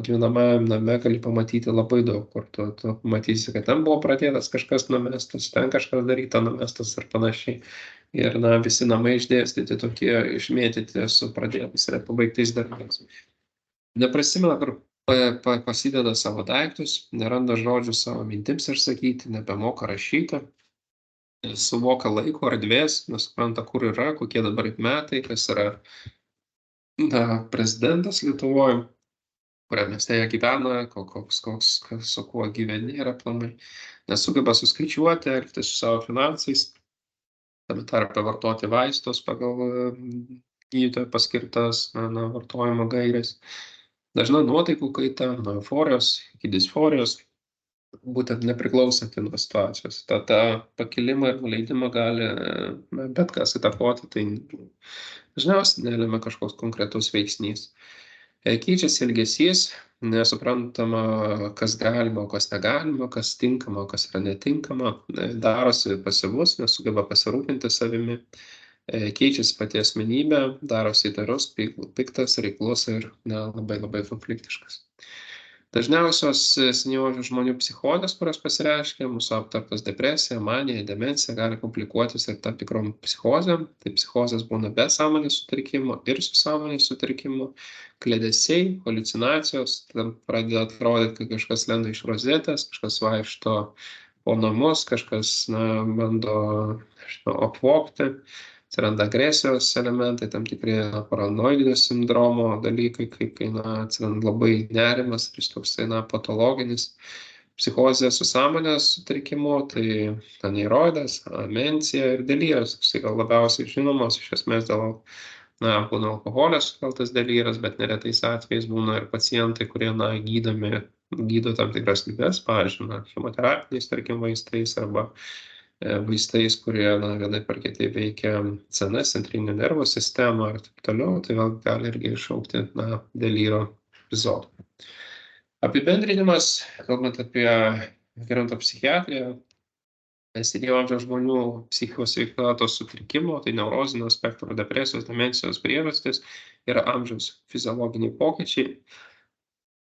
gyvenamajam name gali pamatyti labai daug, kur tu matysi, kad ten buvo pradėtas kažkas numestas, ten kažkas daryta numestas ir panašiai. Ir, na, visi namai išdėstyti tokie išmėtyti su pradėtais ir pabaigtais darbais. Neprisimena, kur pasideda savo daiktus, neranda žodžių savo mintims išsakyti, nebemoka rašyti, suvoka laiko erdvės, nesupranta, kur yra, kokie dabar metai, kas yra prezidentas Lietuvoje, kuriame mieste jie gyvena, su kuo gyveni yra planai, nesugeba suskaičiuoti, elgtis su savo finansais, tame tarpe vartoti vaistus pagal gydytojo paskirtas vartojimo gairės. Dažna nuotaikų kaita, nuo euforijos iki disforijos, būtent nepriklausanti nuo situacijos. Ta pakilimą ir nuleidimą gali bet kas įtakoti, tai dažniausiai nelėmė kažkoks konkretus veiksnys. Keičiasi elgesys, nesuprantama, kas galima, kas negalima, kas tinkama, kas yra netinkama, darosi pasyvus, nesugeba pasirūpinti savimi. Keičiasi pati asmenybė, darosi įtarus, piktas, reiklus ir labai konfliktiškas. Dažniausios senyvo žmonių psichozės, kurios pasireiškia, mūsų aptartas depresija, manija, demencija, gali komplikuotis ir tam tikrom psichozėm. Tai psichozės būna be sąmonės sutrikimo ir su sąmonės sutrikimu, kliedesiai, haliucinacijos, pradeda atrodyti, kad kažkas lenda iš rozetės, kažkas vaikšto po namus, kažkas bando apvogti. Atsiranda agresijos elementai, tam tikri paranoidinio sindromo dalykai, kai atsiranda labai nerimas ir jis toksai patologinis. Psichozė su sąmonės sutrikimu, tai neiroidas, demencija ir delyras, gal labiausiai žinomos, iš esmės dėl būna alkoholio sukeltas delyras, bet neretais atvejais būna ir pacientai, kurie gydo tam tikras ligas, pavyzdžiui, chemoterapiniais, tarkim, vaistais arba vaistais, kurie vienaip ar kitaip veikia CNS, centrinio nervo sistemą ir taip toliau, tai vėl gali irgi iššaukti delyro epizodų. Apibendrinimas, kalbant apie gerontopsichiatriją, senyvo amžiaus žmonių psichikos sveikatos sutrikimo, tai neurozinio spektro depresijos, demencijos priežastis yra amžiaus fiziologiniai pokyčiai,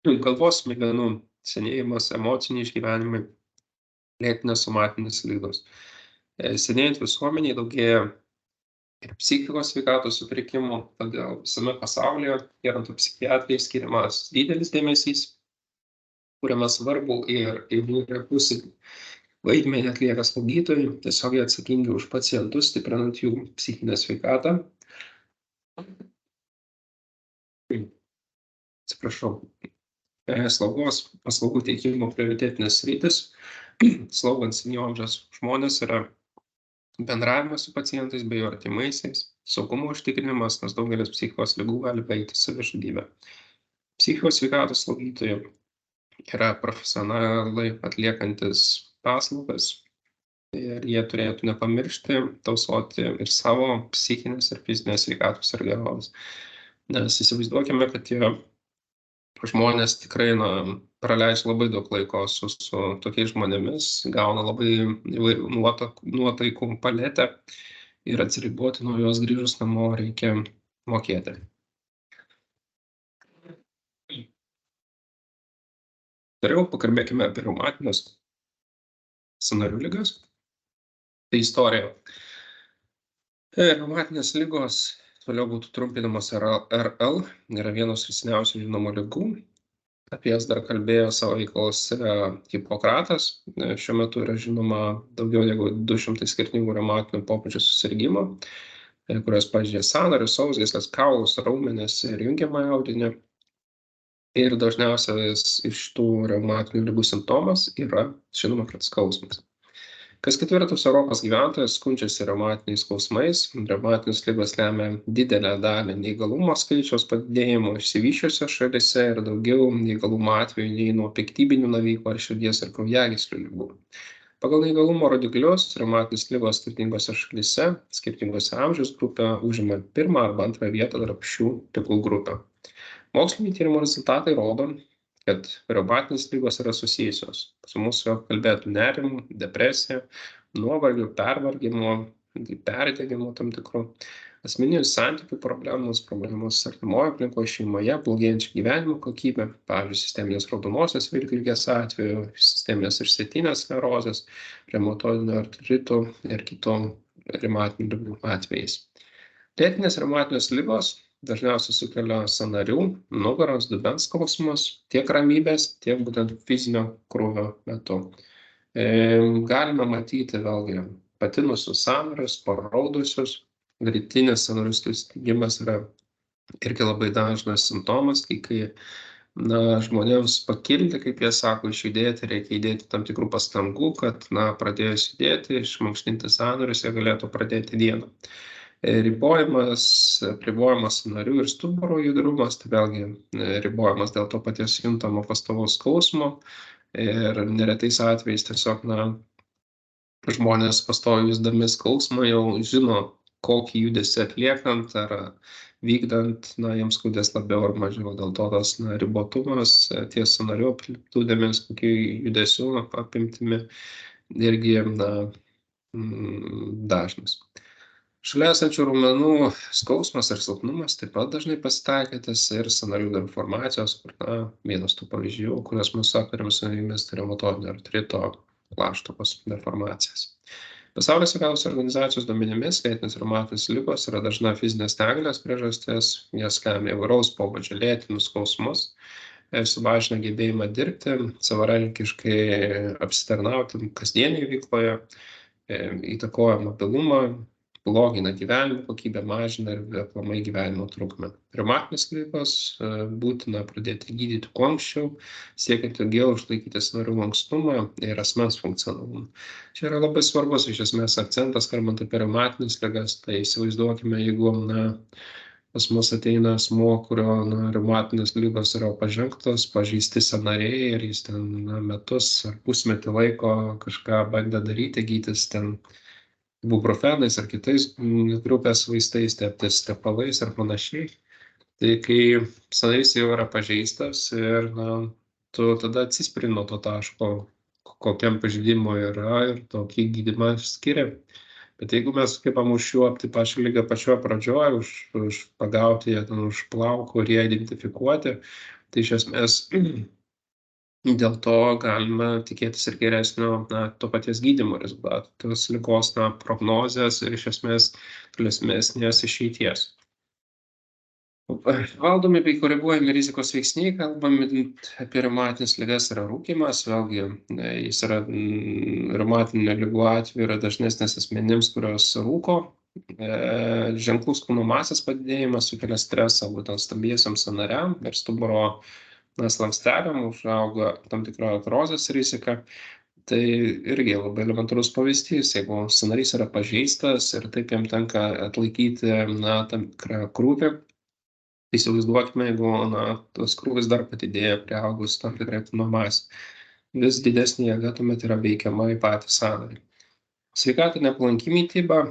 galvos smegenų senėjimas, emociniai išgyvenimai, lėtinės somatinės ligos. Senėjant visuomeniai daugėja ir psichikos sveikatos sutrikimų, todėl visame pasaulyje gerontopsichiatrijai skiriamas didelis dėmesys, kuriame svarbu ir įvairiapusį vaidmenį atlieka slaugytojai, tiesiogiai atsakingi už pacientus, stiprinant jų psichinę sveikatą. Atsiprašau. Slaugos paslaugų teikimo prioritetinės sritis, slaugant senyvo amžiaus žmonės, yra bendravimas su pacientais bei jų artimaisiais, saugumo užtikrinimas, nes daugelis psichikos ligų gali baigti savižudybę. Psichikos sveikatos slaugytojai yra profesionalai atliekantis paslaugas ir jie turėtų nepamiršti tausoti ir savo psichinės ir fizinės sveikatos ir gerovės. Nes įsivaizduokime, kad tie žmonės tikrai praleidžia labai daug laiko su tokiais žmonėmis, gauna labai įvairių nuotaikų paletę ir atsiriboti nuo jos grįžus namo reikia mokėti. Toliau pakalbėkime apie reumatines sąnarių ligas. Tai istorija. Reumatinės ligos, toliau būtų trumpinamas RL, yra vienos seniausių žinomų ligų. Apie jas dar kalbėjo savo veikalose Hipokratas. Šiuo metu yra žinoma daugiau negu 200 skirtingų reumatinių pobūdžių susirgimų, kurios pažeidžia sąnarius, sausgysles, kaulus, raumenis ir jungiamąjį audinį. Ir dažniausias iš tų reumatinių ligų simptomas yra, žinoma, kad skausmas. Kas ketvirtas Europos gyventojas skundžiasi reumatiniais skausmais. Reumatinės ligos lemia didelę dalį neįgalumo skaičiaus padidėjimo išsivysčiusiose šalyse ir daugiau neįgalumo atvejų nei nuo piktybinių navikų ar širdies ir kraujagyslių ligų. Pagal neįgalumo rodiklius reumatinės ligos skirtingose šalyse, skirtingose amžiaus grupė užima pirmą arba antrą vietą tarp šių ligų grupių. Moksliniai tyrimų rezultatai rodo, kad reumatinės ligos yra susijusios su mūsų kalbėtų nerimu, depresija, nuovargiu, pervargimu, perdegimo tam tikru, asmeninių santykių problemos artimoje aplinkoje, šeimoje, blogėjančia gyvenimo kokybė, pavyzdžiui, sisteminės raudonosios viršligės atveju, sisteminės išsėtinės sklerozės, reumatoidinio artrito ir kitų reumatinių ligų atvejais. Lėtinės reumatinės ligos dažniausiai sukelia sąnarių, nugaros, dubens skausmus, tiek ramybės, tiek būtent fizinio krūvio metu. Galime matyti vėlgi patinusius sąnarius, paraudusius. Rytinis sąnarių stygimas yra irgi labai dažnas simptomas, kai žmonėms pakilti, kaip jie sako, išjudėti, reikia įdėti tam tikrų pastangų, kad pradėjus judėti, išmankštinti sąnarius, jie galėtų pradėti dieną. Ribojamas sąnarių ir stuburo judrumas, tai vėlgi ribojamas dėl to paties juntamo pastovaus skausmo ir neretais atvejais tiesiog žmonės pastoviai jusdami skausmą jau žino, kokį judesį atliekant ar vykdant, jiems skaudės labiau ar mažiau. Dėl to tas ribotumas ties sąnarių amplitudėmis, kokių judesių apimtimi irgi dažnas. Šalia esančių raumenų skausmas ir silpnumas taip pat dažnai pasitaikantis ir sąnarių deformacijos, kur vienas tų pavyzdžių, kurias mes aptarėm su jumis, tai reumatoidinio artrito plaštakos deformacijas. Pasaulio sveikatos organizacijos duomenimis lėtinės reumatinės ligos yra dažna fizinės negalios priežastis, jas lemia įvairaus pobūdžio lėtinius skausmus, sumažina gebėjimą dirbti, savarankiškai apsitarnauti kasdienėje veikloje, įtakoja mobilumą, blogina gyvenimo kokybę, mažina ir aplamai gyvenimo trukmę. Reumatinės ligos būtina pradėti gydyti kuo anksčiau, siekiant ilgiau išlaikyti sąnarių lankstumą ir asmens funkcionalumą. Čia yra labai svarbus iš esmės akcentas, kalbant apie reumatinės ligas, tai įsivaizduokime, jeigu pas mus ateina asmuo, kurio reumatinės ligos yra pažengtos, pažeisti sąnariai ir jis ten metus ar pusmetį laiko kažką bandė daryti, gytis ten ibuprofenais ar kitais grupės vaistais, tepalais ar panašiai. Tai kai sąnarys jau yra pažeistas ir tu tada atsispiri nuo to taško, kokiam pažeidimo yra ir tokį gydymą skiria. Bet jeigu mes sugebam užčiuopti pačią ligą pačioje pradžioje, pagauti ją už plauko ir ją identifikuoti, tai iš esmės dėl to galime tikėtis ir geresnio to paties gydymo rezultatų, tos ligos prognozės ir iš esmės tolesnės išeities. Valdomi bei koreguojami rizikos veiksniai, kalbame apie reumatines ligas, yra rūkymas, vėlgi jis yra reumatinių ligų atveju yra dažnesnis asmenims, kurios rūko, ženklus kūno masės padidėjimas sukelia stresą būtent stambiesiams sąnariam ir stuburo slanksteliam, užauga tam tikra artrozės rizika. Tai irgi labai elementarus pavyzdys, jeigu sąnarys yra pažeistas ir taip jam tenka atlaikyti tam tikrą krūvį, įsivaizduokime, jeigu tas krūvis dar padidėja priaugus tam tikrai kūno masei. Vis didesnė jėga tuomet yra veikiama į patį sąnarį. Sveikatai nepalanki mityba,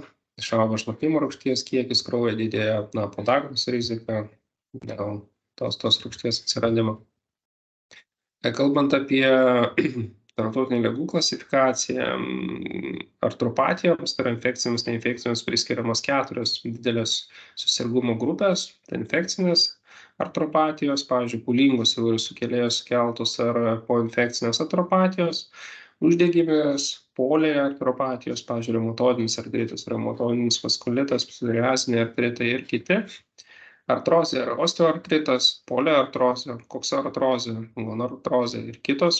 išauga šlapimo rūgšties kiekis kraujoje, didėja podagros rizika dėl tos rūgšties atsiradimo. Kalbant apie tarptautinę ligų klasifikaciją, artropatijoms, tai yra infekcinėms, neinfekcinėms priskiriamos 4 didelės susirgumo grupės, tai infekcinės artropatijos, pavyzdžiui, pūlingos įvairių sukėlėjų sukeltos ar poinfekcinės artropatijos, uždegiminės, poliartropatijos, pavyzdžiui, reumatoidinis artritas, reumatoidinis vaskulitas, psoriaziniai artritai ir kiti. Artrozė yra osteoartritas, poliartrozė, koksartrozė, gonortrozė ir kitos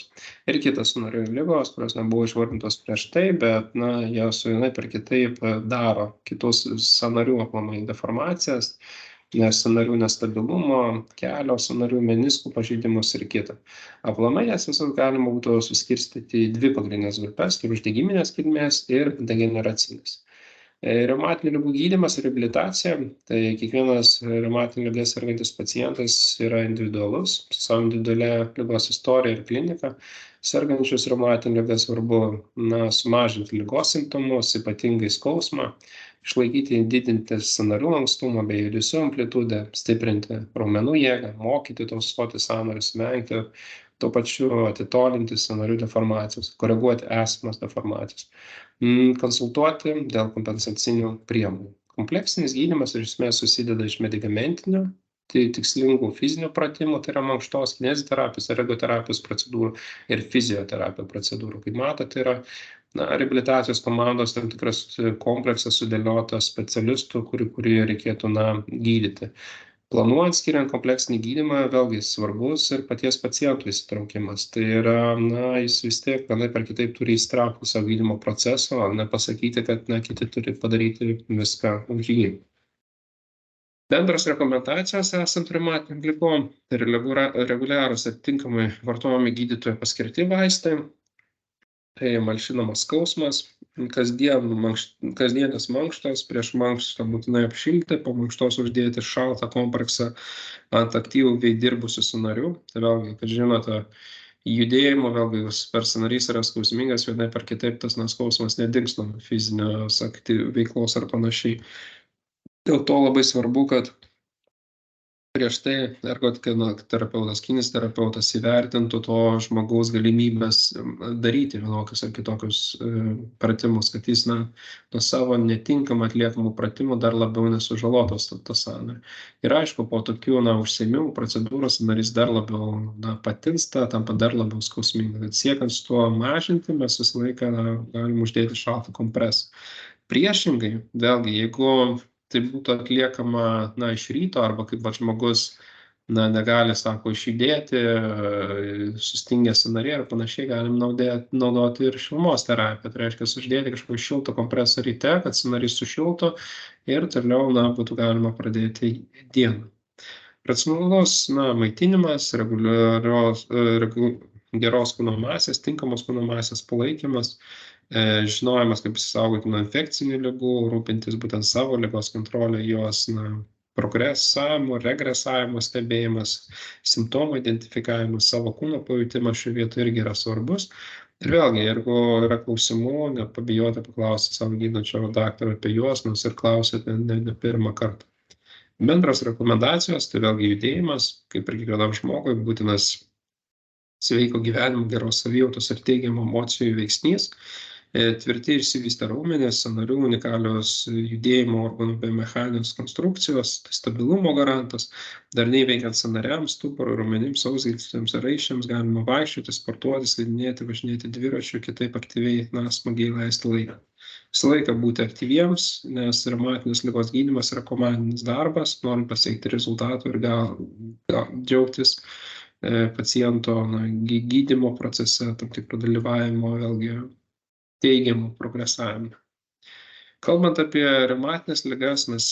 sąnarių ligos, kurios nebuvo išvardintos prieš tai, bet jos vienaip ir kitaip daro kitus sąnarių aplamai deformacijas sąnarių nestabilumo, kelio sąnarių, meniskų pažeidimus ir kita. Aplamai jas visas galima būtų suskirstyti į dvi pagrindinės grupės, tai uždegiminės kilmės ir degeneracinės. Reumatinių ligų gydymas ir reabilitacija, tai kiekvienas reumatinių ligą sergantis pacientas yra individualus, su savo individualia ligos istorija ir klinika. Sergančius reumatinių ligą svarbu sumažinti ligos simptomus, ypatingai skausmą, išlaikyti, didinti sąnarių lankstumą bei judesių amplitudę, stiprinti raumenų jėgą, mokyti tausoti sąnarius, vengti tuo pačiu atitolinti sąnarių deformacijos, koreguoti esamas deformacijos. Konsultuoti dėl kompensacinių priemonių. Kompleksinis gydymas iš esmės susideda iš medikamentinio, tai tikslingų fizinių pratimų, tai yra mankštos, kineziterapijos, ergoterapijos procedūrų ir fizioterapijos procedūrų. Kaip matote, yra reabilitacijos komandos tam tikras kompleksas sudėliotas specialistų, kurį reikėtų gydyti. Planuojant, skiriant kompleksinį gydymą, vėlgi svarbus ir paties paciento įsitraukimas. Tai yra, jis vis tiek vienaip ar kitaip turi įsitraukti savo gydymo proceso, o ne pasakyti, kad kiti turi padaryti viską už jį. Bendros rekomendacijos esant reumatiniam ligom, tai reguliarūs ir tinkamai vartojami gydytojo paskirti vaistai, tai malšinamas skausmas, kasdienis mankštos, prieš mankštą būtinai apšilti, po mankštos uždėti šaltą kompreksą ant aktyviai dirbusių sąnarių. Tai vėlgi, kad žinote, judėjimo, vėlgi, per sąnarys yra skausmingas, vienaip ar kitaip tas skausmas nedings nuo fizinės veiklos ar panašiai. Dėl to labai svarbu, kad prieš tai ergoterapeutas, kineziterapeutas įvertintų to žmogaus galimybės daryti vienokius ar kitokius pratimus, kad jis nuo savo netinkamą atliekamų pratimų dar labiau nesužalotos tą sąnarį. Ir aišku, po tokių užsiėmimų procedūros sąnarys dar labiau patinsta, tampa dar labiau skausminga. Bet siekiant su tuo mažinti, mes visą laiką galim uždėti šaltą kompresą. Priešingai, vėlgi, jeigu tai būtų atliekama iš ryto arba kaip žmogus negali, sako, išjudėti, sustingę sąnariai ar panašiai, galim naudoti ir šilumos terapiją. Tai reiškia, uždėti kažkokį šiltą kompresą ryte, kad sąnarys sušiltų ir toliau būtų galima pradėti dieną. Racionalus maitinimas, geros kūno masės, tinkamos kūno masės palaikymas, žinojimas, kaip apsisaugoti nuo infekcinių ligų, rūpintis būtent savo ligos kontrolę, jos progresavimo, regresavimo stebėjimas, simptomų identifikavimas, savo kūno pajutimas šioje vietoje irgi yra svarbus. Ir vėlgi, jeigu yra klausimų, nepabijoti paklausti savo gydančio daktaro apie juos, nors ir klausėte ne pirmą kartą. Bendros rekomendacijos, tai vėlgi judėjimas, kaip ir kiekvienam žmogui, būtinas sveiko gyvenimo, geros savijautos ir teigiamų emocijų veiksnys. Tvirti išsivystę raumenys, sąnarių unikalios judėjimo organų bei mechaninės konstrukcijos, tai stabilumo garantas, darniai veikiant sąnariams, stuburui, raumenims, sausgyslėms ir raiščiams galima vaikščioti, sportuoti, slidinėti, važinėti dviračiu, kitaip aktyviai, smagiai leisti laiką. Visą laiką būti aktyviems, nes reumatinės ligos gydymas yra komandinis darbas, norint pasiekti rezultatų ir gal džiaugtis paciento gydymo procese, tam tikro dalyvavimo, vėlgi teigiamų progresavimų. Kalbant apie reumatines ligas, mes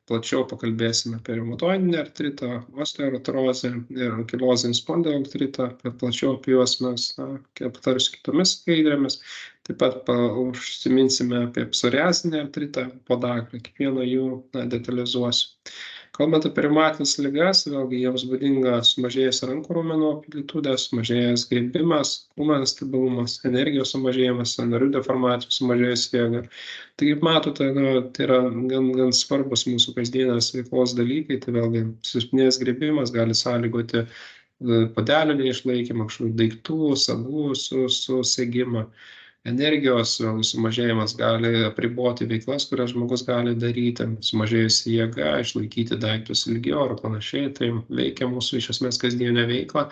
plačiau pakalbėsime apie reumatoidinį artritą, osteoartrozę ir ankilozinį spondiloartritą, bet plačiau apie juos mes aptarsiu kitomis skaidrėmis. Taip pat užsiminsime apie psoriazinį artritą, podagrą, kiekvieną jų detalizuosiu. Kalbant apie reumatines ligas, vėlgi jiems būdinga sumažėjęs rankų raumenų amplitudė, sumažėjęs griebimas, kūno nestabilumas, energijos sumažėjimas, sąnarių deformacijų sumažėjęs jėga. Tai kaip matote, tai yra gan svarbus mūsų kasdienės veiklos dalykai, tai vėlgi silpnės griebimas gali sąlygoti puodelio neišlaikymą, kažkokių daiktų, sagų susegimą. Energijos sumažėjimas gali apriboti veiklas, kurias žmogus gali daryti, sumažėjusi jėga, išlaikyti daiktus ilgiau ar panašiai, tai veikia mūsų iš esmės kasdienę veiklą,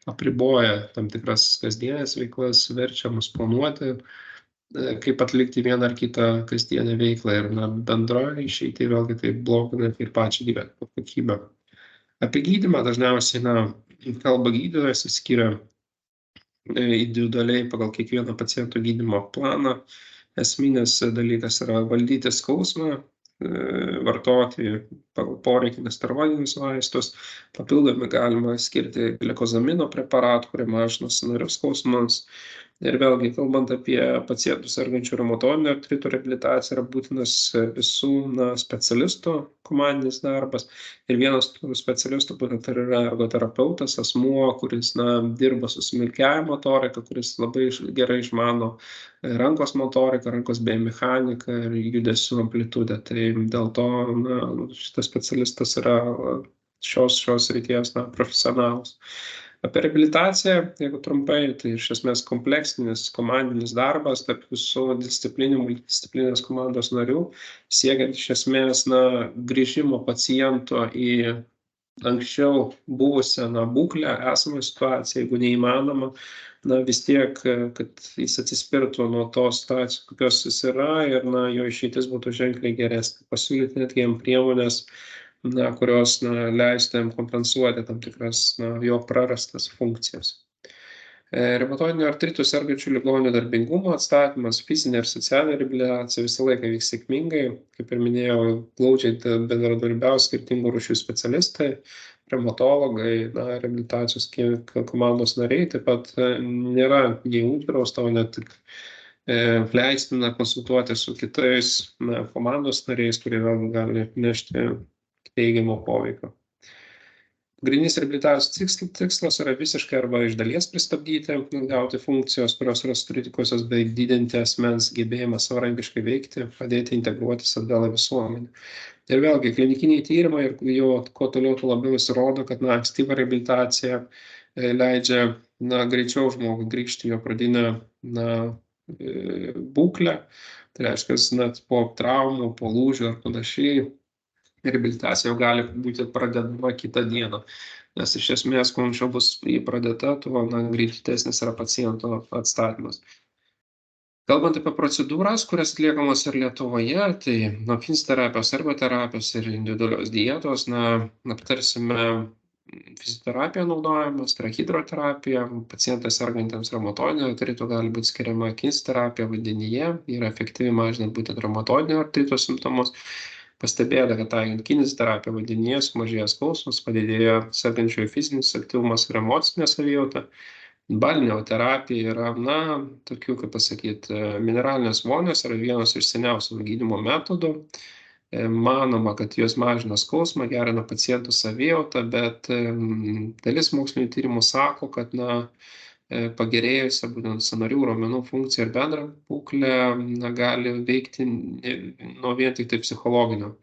apriboja tam tikras kasdienės veiklas, verčia mus planuoti, kaip atlikti vieną ar kitą kasdienę veiklą ir bendroje išeiti vėlgi tai blogina ir pačią gyvenimo kokybę. Apie gydymą dažniausiai kalba gydytojas, skiria individualiai pagal kiekvieno paciento gydymo planą. Esminis dalykas yra valdyti skausmą, vartoti pagal poreikį nesteroidinius vaistus. Papildomai galima skirti glikozamino preparatų, kurie mažina sąnarių skausmus. Ir vėlgi, kalbant apie pacientų sergančių reumatoidiniu artritu, reabilitacija yra būtinas visų specialistų komandinis darbas. Ir vienas tų specialistų būtent yra ergoterapeutas, asmuo, kuris dirba su smulkiąja motorika, kuris labai gerai išmano rankos motoriką, rankos biomechaniką ir judesių amplitudę. Tai dėl to šitas specialistas yra šios srities profesionalas. Apie reabilitaciją, jeigu trumpai, tai iš esmės kompleksinis komandinis darbas tarp visų multidisciplininės komandos narių, siekiant iš esmės grįžimo paciento į anksčiau buvusią būklę, esamą situaciją, jeigu neįmanoma, vis tiek, kad jis atsispirtų nuo tos situacijos, kokios jis yra ir jo išeitis būtų ženkliai geresnė. Pasiūlyti netgi jam priemonės, kurios leistų jam kompensuoti tam tikras jo prarastas funkcijas. Reumatoidiniu artritu sergančių ligonių darbingumo atstatymas, fizinė ir socialinė reabilitacija visą laiką vyks sėkmingai. Kaip ir minėjau, glaudžiai bendradarbiaus skirtingų rūšių specialistai, reumatologai, reabilitacijos komandos nariai. Taip pat nėra nei uždrausta, o net tik leistina konsultuoti su kitais komandos nariais, kurie gali nešti teigiamo poveikio. Pagrindinis reabilitacijos tikslas yra visiškai arba iš dalies pristabdyti, gauti funkcijos, kurios yra sutrikusios, bei didinti asmens gebėjimą savarankiškai veikti, padėti integruotis atgal į visuomenę. Ir vėlgi, klinikiniai tyrimai ir jau kuo toliau, tuo labiau įsirodo, kad ankstyva reabilitacija leidžia greičiau žmogui grįžti į jo pradinę būklę. Tai reiškia, net po traumų, po lūžių ar panašiai, reabilitacija jau gali būti pradedama kitą dieną, nes iš esmės, kuo anksčiau bus pradėta, tuo greitesnis yra paciento atstatymas. Kalbant apie procedūras, kurias atliekamos ir Lietuvoje, tai nuo kineziterapijos, ergoterapijos ir individualios dietos, aptarsime fizioterapiją naudojamas, tai yra hidroterapija, pacientas sergantiems reumatoidiniu artritu gali būti skiriama kineziterapija vandenyje, yra efektyvi mažinant būtent reumatoidinio artrito simptomus. Pastebėta, kad taikant kineziterapiją vandenyje sumažėja skausmas, padidėja sergančiojo fizinis aktyvumas ir emocinė savijauta. Balneoterapija yra, tokių, kaip pasakyti, mineralinės vonios yra vienas iš seniausių gydymo metodų. Manoma, kad jos mažina skausmą, gerina pacientų savijautą, bet dalis mokslinių tyrimų sako, kad pagerėjusią būtent sąnarių, raumenų funkciją ir bendrą būklę gali veikti vien tik tai psichologinio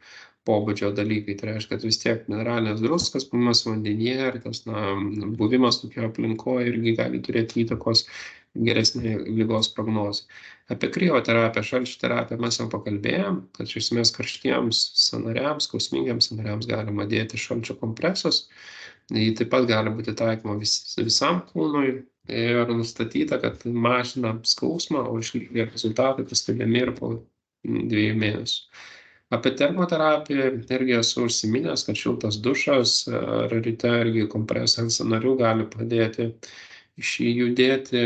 pobūdžio dalykai. Tai reiškia, kad vis tiek mineralinės druskas, buvimas vandenyje ir tas buvimas tokio aplinkoje irgi gali turėti įtakos geresnė ligos prognozė. Apie krioterapiją, šalčio terapiją mes jau pakalbėjom, kad iš esmės karštiems sąnariams, skausmingiems sąnariams galima dėti šalčio kompresus. Jį taip pat gali būti taikoma visam kūnui ir nustatyta, kad mažina skausmą, o išlikę rezultatai pastebimi ir po 2 mėnesių. Apie termoterapiją irgi esu užsiminęs, kad šiltas dušas ar ryte irgi kompresai ant sąnarių gali padėti judėti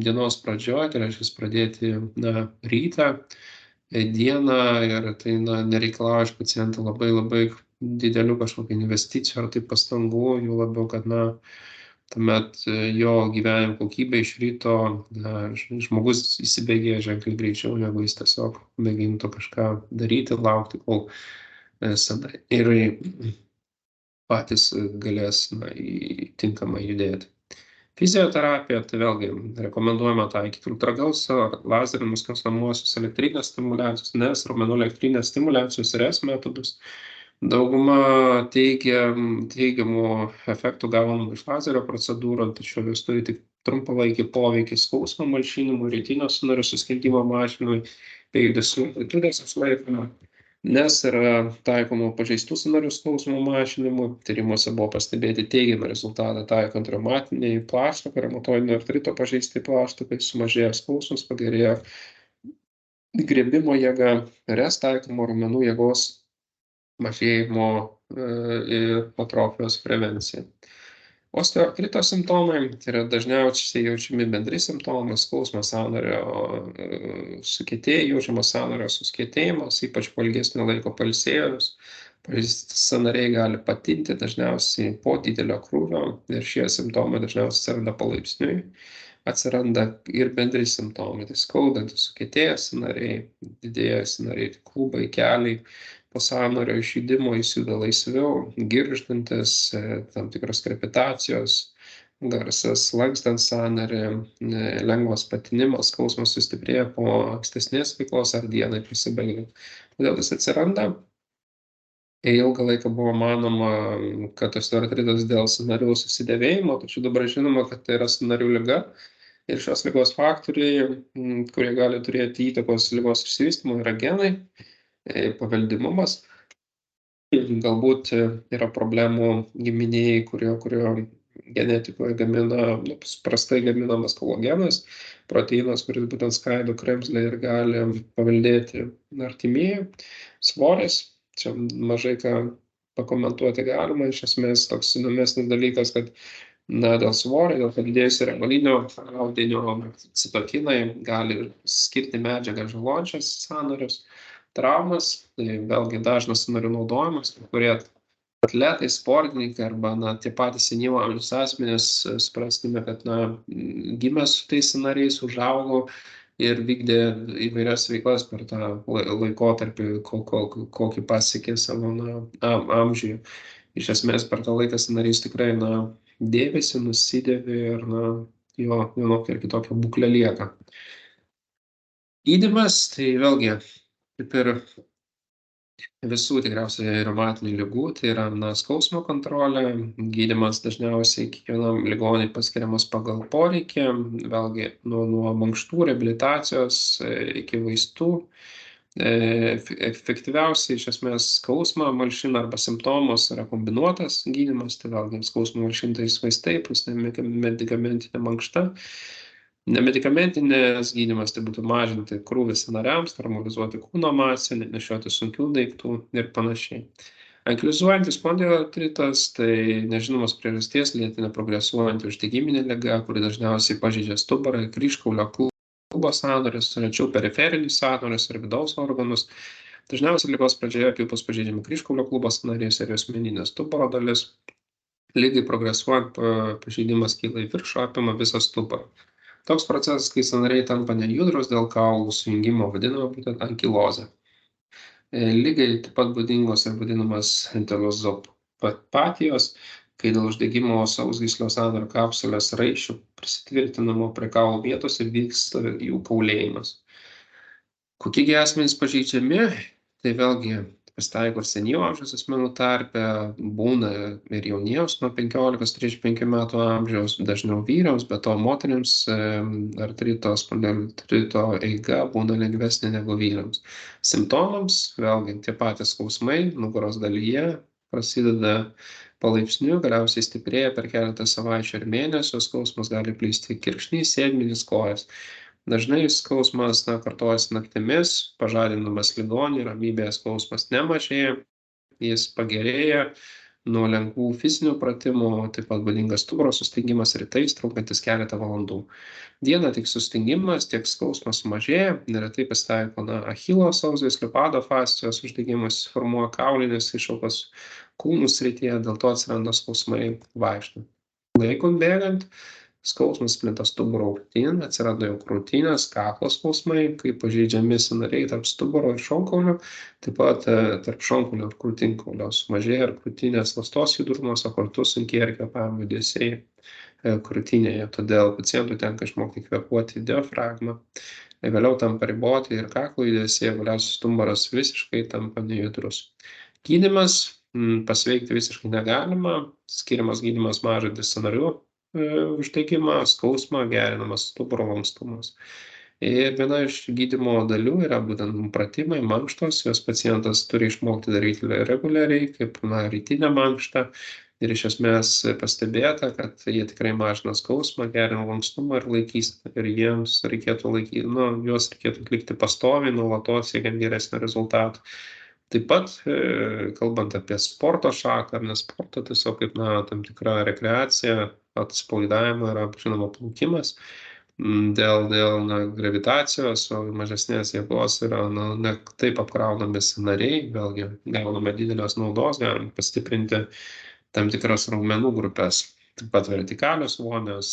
dienos pradžioje, tai reiškia pradėti rytą, dieną ir tai nereikalauja iš paciento labai didelių kažkokių investicijų ar tai pastangų, jų labiau, kad tuomet jo gyvenimo kokybė iš ryto žmogus įsibėgėja ženkliai greičiau, negu jis tiesiog mėgintų kažką daryti, laukti, kol sąnariai patys galės tinkamai judėti. Fizioterapija, tai vėlgi rekomenduojama taikyti ultragarso ar lazerinį skausminamosios elektrinės stimuliacijos, nes raumenų elektrinės stimuliacijos ir metodus. Dauguma teigiamų efektų gaunamų iš lazerio procedūrų, tačiau jos turi tik trumpalaikį poveikį skausmo malšinimui, rytinio sąnarių suskildimo mažinimui bei judesių amplitudės išlaikymui, nes yra taikoma pažeistų sąnarių skausmo mažinimui. Tyrimuose buvo pastebėti teigiamą rezultatą taikant reumatinį plaštaką, reumatoidinio artrito pažeisti plaštakai, sumažėjo skausmas, pagerėjo griebimo jėga, taikoma raumenų jėgos mažėjimo ir atrofijos prevencija. Osteoartrito simptomai tai yra dažniausiai jaučiami bendri simptomai, skausmas sąnario sukietėjimas, jaučiamas sąnario suskietėjimas, ypač po ilgesnio laiko pailsėjus, Sąnariai gali patinti dažniausiai po didelio krūvio ir šie simptomai dažniausiai atsiranda palaipsniui. Atsiranda ir bendri simptomai, tai skaudantis, sukietėję sąnariai, didėja sąnariai, klubai, keliai, po sąnario išjudimo jis juda laisviau, girgždantis, tam tikros krepitacijos, garsas lankstant sąnarį, lengvas patinimas, skausmas sustiprėja po ankstesnės veiklos ar dienai pasibaigiant. Kodėl jis atsiranda? Ilgą laiką buvo manoma, kad osteoartritas dėl sąnarių susidėvėjimo, tačiau dabar žinoma, kad tai yra sąnarių liga ir šios ligos faktoriai, kurie gali turėti įtakos ligos išsivystymui, yra genai, paveldimumas. Galbūt yra problemų giminėj, kurio genetikoje prastai gaminamas kolagenas, proteinas, kuris būtent skaido kremzlę ir gali paveldėti artimieji. Svoris, čia mažai ką pakomentuoti galima, iš esmės toks įdomesnis dalykas, kad dėl svorio, dėl padidėjusio riebalinio audinio citokinai gali skirti medžiagą žalojančias sąnarius, traumas, tai vėlgi dažnas sąnarių naudojimas, kurie atletai, sportininkai arba tie patys senyvo amžiaus asmenys, supraskime, kad gimė su tais sąnariais, užaugo ir vykdė įvairias veiklas per tą laikotarpį, kokį pasiekė savo amžiuje. Iš esmės per tą laiką sąnarys tikrai dėvisi, nusidėvi ir jo vienokia ir kitokia būklė lieka. Gydymas, tai vėlgi, kaip ir visų tikriausiai reumatinių ligų, tai yra skausmo kontrolė, gydymas dažniausiai kiekvienam ligoniui paskiriamas pagal poreikį, vėlgi nuo mankštų reabilitacijos iki vaistų. Efektyviausiai iš esmės skausmą malšina arba simptomus yra kombinuotas gydymas, tai vėlgi skausmą malšintais vaistai, plus medikamentinė mankšta. Nemedikamentinės gydymas tai būtų mažinti krūvį sąnariams, normalizuoti kūno masę, nešioti sunkių daiktų ir panašiai. Ankilizuojantis spondiloartritas tai nežinomos priežasties lėtinė progresuojanti uždegiminė liga, kuri dažniausiai pažeidžia stuburą, kryžkaulio klubo sąnarius, rečiau periferinius sąnarius ir vidaus organus. Dažniausiai ligos pradžioje pilpus pažeidžiami kryžkaulio klubo sąnarys ir juosmeninė stuburo dalis. Ligai progresuojant pažeidimas kyla į viršų, apima visą stuburą. Toks procesas, kai sąnariai tampa nejudrus dėl kaulų sujungimo, vadinama būtent ankilozė. Ligai taip pat būdingos ir vadinamas enterozopatijos, kai dėl uždegimo sausgyslio sąnario kapsulės raiščių prisitvirtinamo prie kaulų vietos ir vyksta jų kaulėjimas. Kokie asmenys pažeidžiami, tai vėlgi pasitaiko ir senyvo amžiaus asmenų tarpe, būna ir jauniems nuo 15-35 metų amžiaus, dažniau vyrams, bet to moterims artrito, spondiloartrito eiga būna lengvesnė negu vyrams. Simptomams vėlgi tie patys skausmai nugaros dalyje prasideda palaipsniui, galiausiai stiprėja per keletą savaičių ir mėnesių, skausmas gali plisti kirkšnys, sėdmenys, kojas. Dažnai skausmas kartojasi naktimis, pažadinamas ligonį, ramybėje skausmas nemažėja, jis pagerėja nuo lengvų fizinių pratimų, taip pat būdingas stuburo sustingimas rytais, trunkantis keletą valandų. Dieną tik sustingimas, tiek skausmas sumažėja, neretai pasitaiko achilo sausgyslio pado fascijos uždegimas, formuoja kaulinės iššaukos kūnų srityje, dėl to atsiranda skausmai vaikštant. Laikui bėgant, skausmas plinta stuburo aukštyn, atsiranda jau krūtinės, kaklo skausmai, kai pažeidžiami sąnariai tarp stuburo ir šonkaulių, taip pat tarp šonkaulio ir krūtinkaulio sumažėja ir krūtinės ląstos judrumas, o kartu sunkėja ir kvėpavimo judesiai krūtinėje. Todėl pacientui tenka išmokti kvėpuoti diafragmą. Vėliau tampa riboti ir kaklo judesiai, galiausiai stuburas visiškai tampa nejudrus. Gydymas pasveikti visiškai negalima, skiriamas gydymas mažinti sąnarių uždegimą, skausmą, gerinamas stuburo lankstumas. Ir viena iš gydymo dalių yra būtent pratimai, mankštos, jos pacientas turi išmokti daryti reguliariai, kaip rytinę mankštą. Ir iš esmės pastebėta, kad jie tikrai mažina skausmą, gerina lankstumą ir laikyseną. Ir jiems reikėtų juos reikėtų atlikti pastoviai, nuolatos siekiant geresnio rezultato. Taip pat, kalbant apie sporto šaką, ar ne sportą, tiesiog kaip tam tikra rekreacija, atsipalaidavimo yra, žinoma, plaukimas. dėl gravitacijos, o mažesnės jėgos yra ne taip apkraunami sąnariai, vėlgi gauname didelės naudos, galim pastiprinti tam tikras raumenų grupės. Taip pat vertikalios vonios,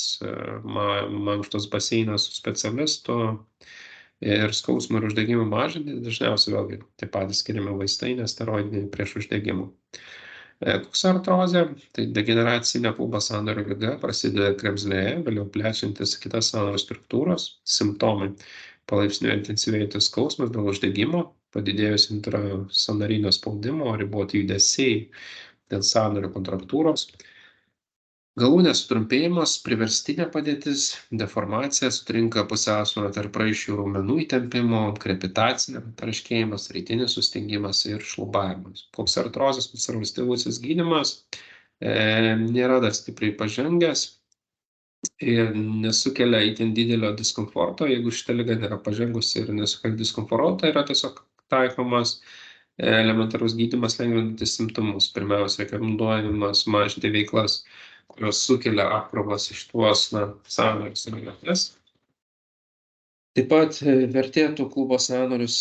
mankštos baseinas su specialistu ir skausmą ir uždegimą mažinti, dažniausiai vėlgi taip pat skiriami vaistai nesteroidiniai prieš uždegimą. Koksartrozė, tai degeneracinė klubo sąnario liga, prasideda kremzlėje, vėliau plečiantis kitas sąnario struktūros, simptomai. Palaipsniui intensyvėjantis skausmas dėl uždegimo, padidėjus intrasąnarinio spaudimo, riboti judesiai dėl sąnario kontraktūros, galūnės sutrumpėjimas, priverstinė padėtis, deformacija, sutrinka pusiausvyrą tarp raiščių raumenų įtempimo, krepitacija, traškėjimas, rytinis sustingimas ir šlubavimas. Koksartrozės konservatyvusis gydymas nėra dar stipriai pažengęs ir nesukelia itin didelio diskomforto. Jeigu šita liga nėra pažengusi ir nesukelia diskomforto, yra tiesiog taikomas elementarus gydymas lengvinantis simptomus. Pirmiausia, rekomenduojamas mažinti veiklas, kurios sukelia apkrovas iš tuos sąnarius ir vietas. Taip pat vertėtų klubo sąnarius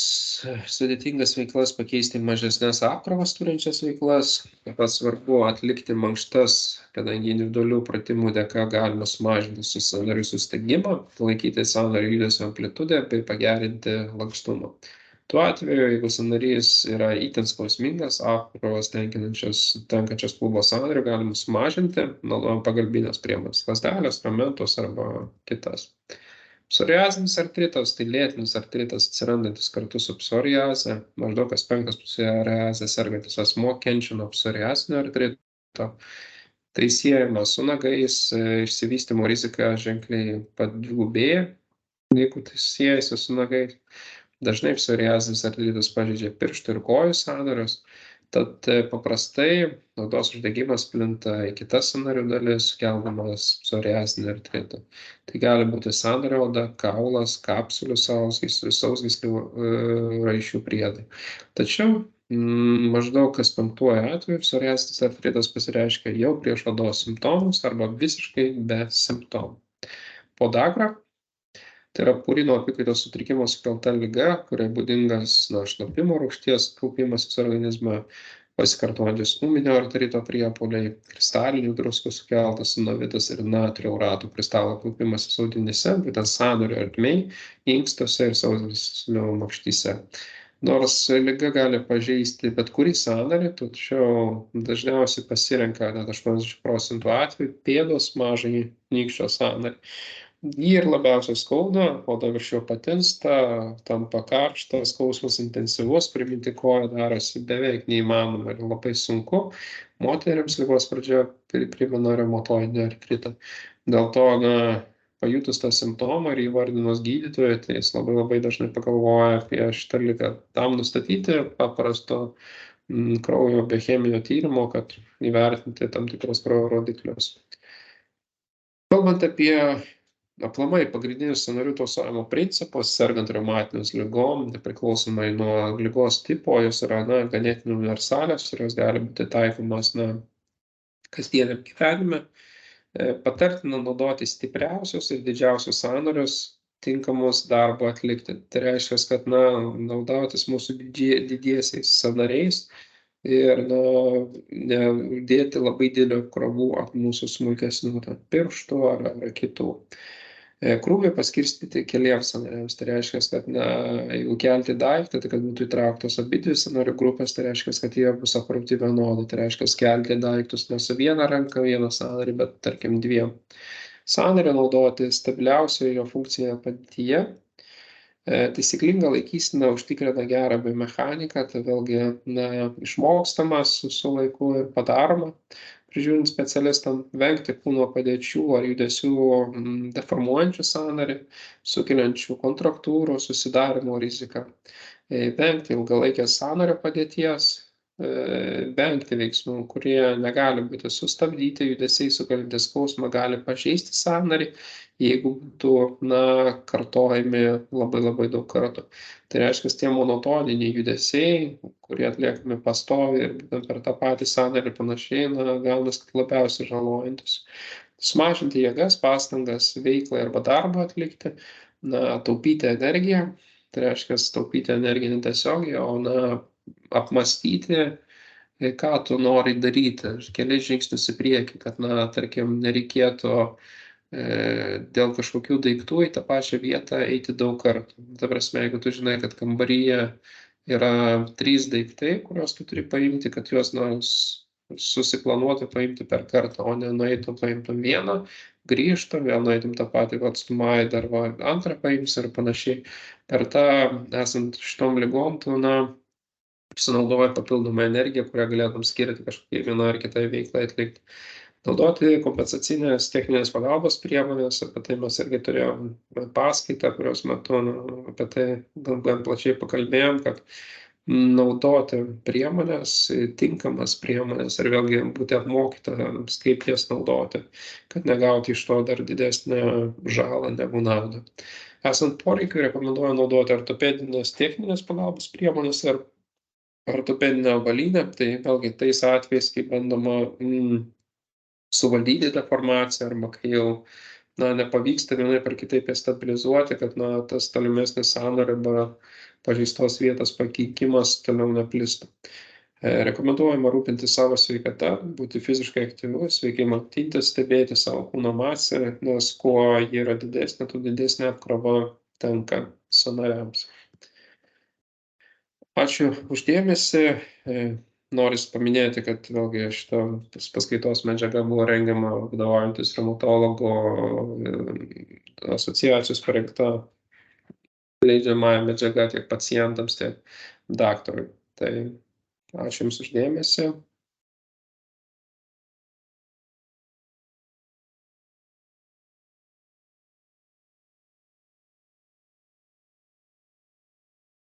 sudėtingas veiklas pakeisti mažesnės apkrovas turinčias veiklas. Taip pat svarbu atlikti mankštas, kadangi individualių pratimų dėka galima sumažinti sąnarių sustingimą, laikyti sąnarių judesio amplitudę bei pagerinti lankstumą. Tuo atveju, jeigu sąnarys yra itin skausmingas, apkrovas tenkančias klubo sąnarių galima sumažinti, naudojant pagalbinės priemonės, lazdelės, ramentus arba kitas. Psoriazinis artritas, tai lėtinis artritas atsirandantis kartu su psoriaze. Maždaug kas 5 psoriaze sergantis asmuo kenčia nuo psoriazinio artrito. Tai siejama su nagais, išsivystymo rizika ženkliai padvigubėja, jeigu tai siejasi su nagais. Dažnai psoriazinis artritas pažeidžia pirštų ir kojų sąnarius, tad paprastai odos uždegimas plinta į kitas sąnarių dalis, sukeldamas psoriazinį artritą. Tai gali būti sąnario oda, kaulas, kapsulių sausgyslių raiščių priedai. Tačiau maždaug kas 5 atveju psoriazinis artritas pasireiškia jau prieš odos simptomus arba visiškai be simptomų. Podagra. Tai yra purino apykaitos sutrikimo sukelta liga, kuriai būdingas šlapimo rūgšties kaupimasis organizme, pasikartojantis ūminio artrito priepuoliai, kristalinių druskų sukeltas sinovitas ir natrio uratų kristalo kaupimasis audinyse, būtent sąnario ertmėj, inkstuose ir sausgyslių makštyse. Nors liga gali pažeisti bet kurį sąnarį, tačiau dažniausiai pasirenka net 80% atvejų pėdos mažąjį nykščio sąnarį. Jį ir labiausiai skauda, oda virš jo patinsta, tampa karšta, skausmas intensyvus, priminti koją darosi beveik neįmanoma ir labai sunku. Moteriams ligos pradžioje primena reumatoidinį artritą. Dėl to, pajutus tą simptomą ir įvardinus gydytojui, tai jis labai dažnai pagalvoja apie šitą ligą. Tam nustatyti paprasto kraujo biocheminio tyrimo, kad įvertinti tam tikrus kraujo rodiklius. Kalbant apie aplamai pagrindinius sąnarių tausojimo principus, sergant reumatinės ligom, nepriklausomai nuo ligos tipo, jos yra ganėtinai universalios ir jos gali būti taikomas kasdieniam gyvenime. Patartina naudoti stipriausius ir didžiausius sąnarius tinkamus darbo atlikti. Tai reiškia, kad naudotis mūsų didiesiais sąnariais ir nedėti labai didelio krovų ant mūsų smulkesnių pirštų ar kitų. Krūvį paskirstyti keliems sąnariams, tai reiškia, kad jeigu kelti daiktą, tai kad būtų įtrauktos abidvi sąnarių grupės, tai reiškia, kad jie bus aprauti vienodai, tai reiškia, kelti daiktus ne su viena ranka, vieną sąnarį, bet tarkim 2. Sąnarį naudoti stabiliausioje jo funkcinėje padėtyje. Taisyklinga laikysena užtikrina gerą biomechaniką, tai vėlgi išmokstamas su laiku ir padaroma. Prižiūrint specialistam, vengti kūno padėčių ar judesių deformuojančių sąnarį, sukeliančių kontraktūrų, susidarimo riziką, vengti ilgalaikės sąnario padėties, vengti veiksmų, kurie negali būti sustabdyti, judesiai sukeliantys skausmą gali pažeisti sąnarį, jeigu būtų kartojami labai daug kartų. Tai reiškia, tie monotoniniai judesiai, kurie atliekami pastoviai ir būtent per tą patį sąnarį panašiai, gaunas labiausiai žalojantis. sumažinti jėgas, pastangas, veiklą arba darbą atlikti, taupyti energiją, tai reiškia taupyti energiją netiesiogiai, o apmąstyti, ką tu nori daryti, kelis žingsnius į priekį, kad, tarkim, nereikėtų dėl kažkokių daiktų į tą pačią vietą eiti daug kartų. Ta prasme, jeigu tu žinai, kad kambaryje yra 3 daiktai, kuriuos tu turi paimti, kad juos susiplanuoti paimti per kartą, o ne nueitum paimtum vieną, grįžtum, vėl nueitum tą patį atstumą, dar antrą paims ir panašiai. Per tą, esant šitom ligom, tu pasinaudoji papildomą energiją, kurią galėtum skirti kažkokiai vienai ar kitai veiklai atlikti. Naudoti kompensacinės techninės pagalbos priemonės, apie tai mes irgi turėjom paskaitą, kurios metu apie tai gan plačiai pakalbėjom, kad naudoti priemonės, tinkamas priemonės ir vėlgi būti apmokytams, kaip jas naudoti, kad negauti iš to dar didesnę žalą negu naudą. Esant poreikiui, rekomenduoju naudoti ortopedinės techninės pagalbos priemonės ir ortopedinę avalynę, tai vėlgi tais atvejais, kai bandoma suvaldyti deformaciją arba kai jau nepavyksta vienaip ar kitaip jas stabilizuoti, kad tas tolimesnis sąnario arba pažeistos vietos pakinkimas toliau neplistų. Rekomenduojama rūpintis savo sveikata, būti fiziškai aktyvus, sveikai maitintis, stebėti savo kūno masę, nes kuo ji yra didesnė, tuo didesnė apkrova tenka sąnariams. Ačiū už dėmesį. Norisi paminėti, kad vėlgi šitos paskaitos medžiaga buvo rengiama vadovaujantis reumatologų asociacijos parengta leidžiamąja medžiaga tiek pacientams, tiek daktarui. Tai ačiū Jums už dėmesį.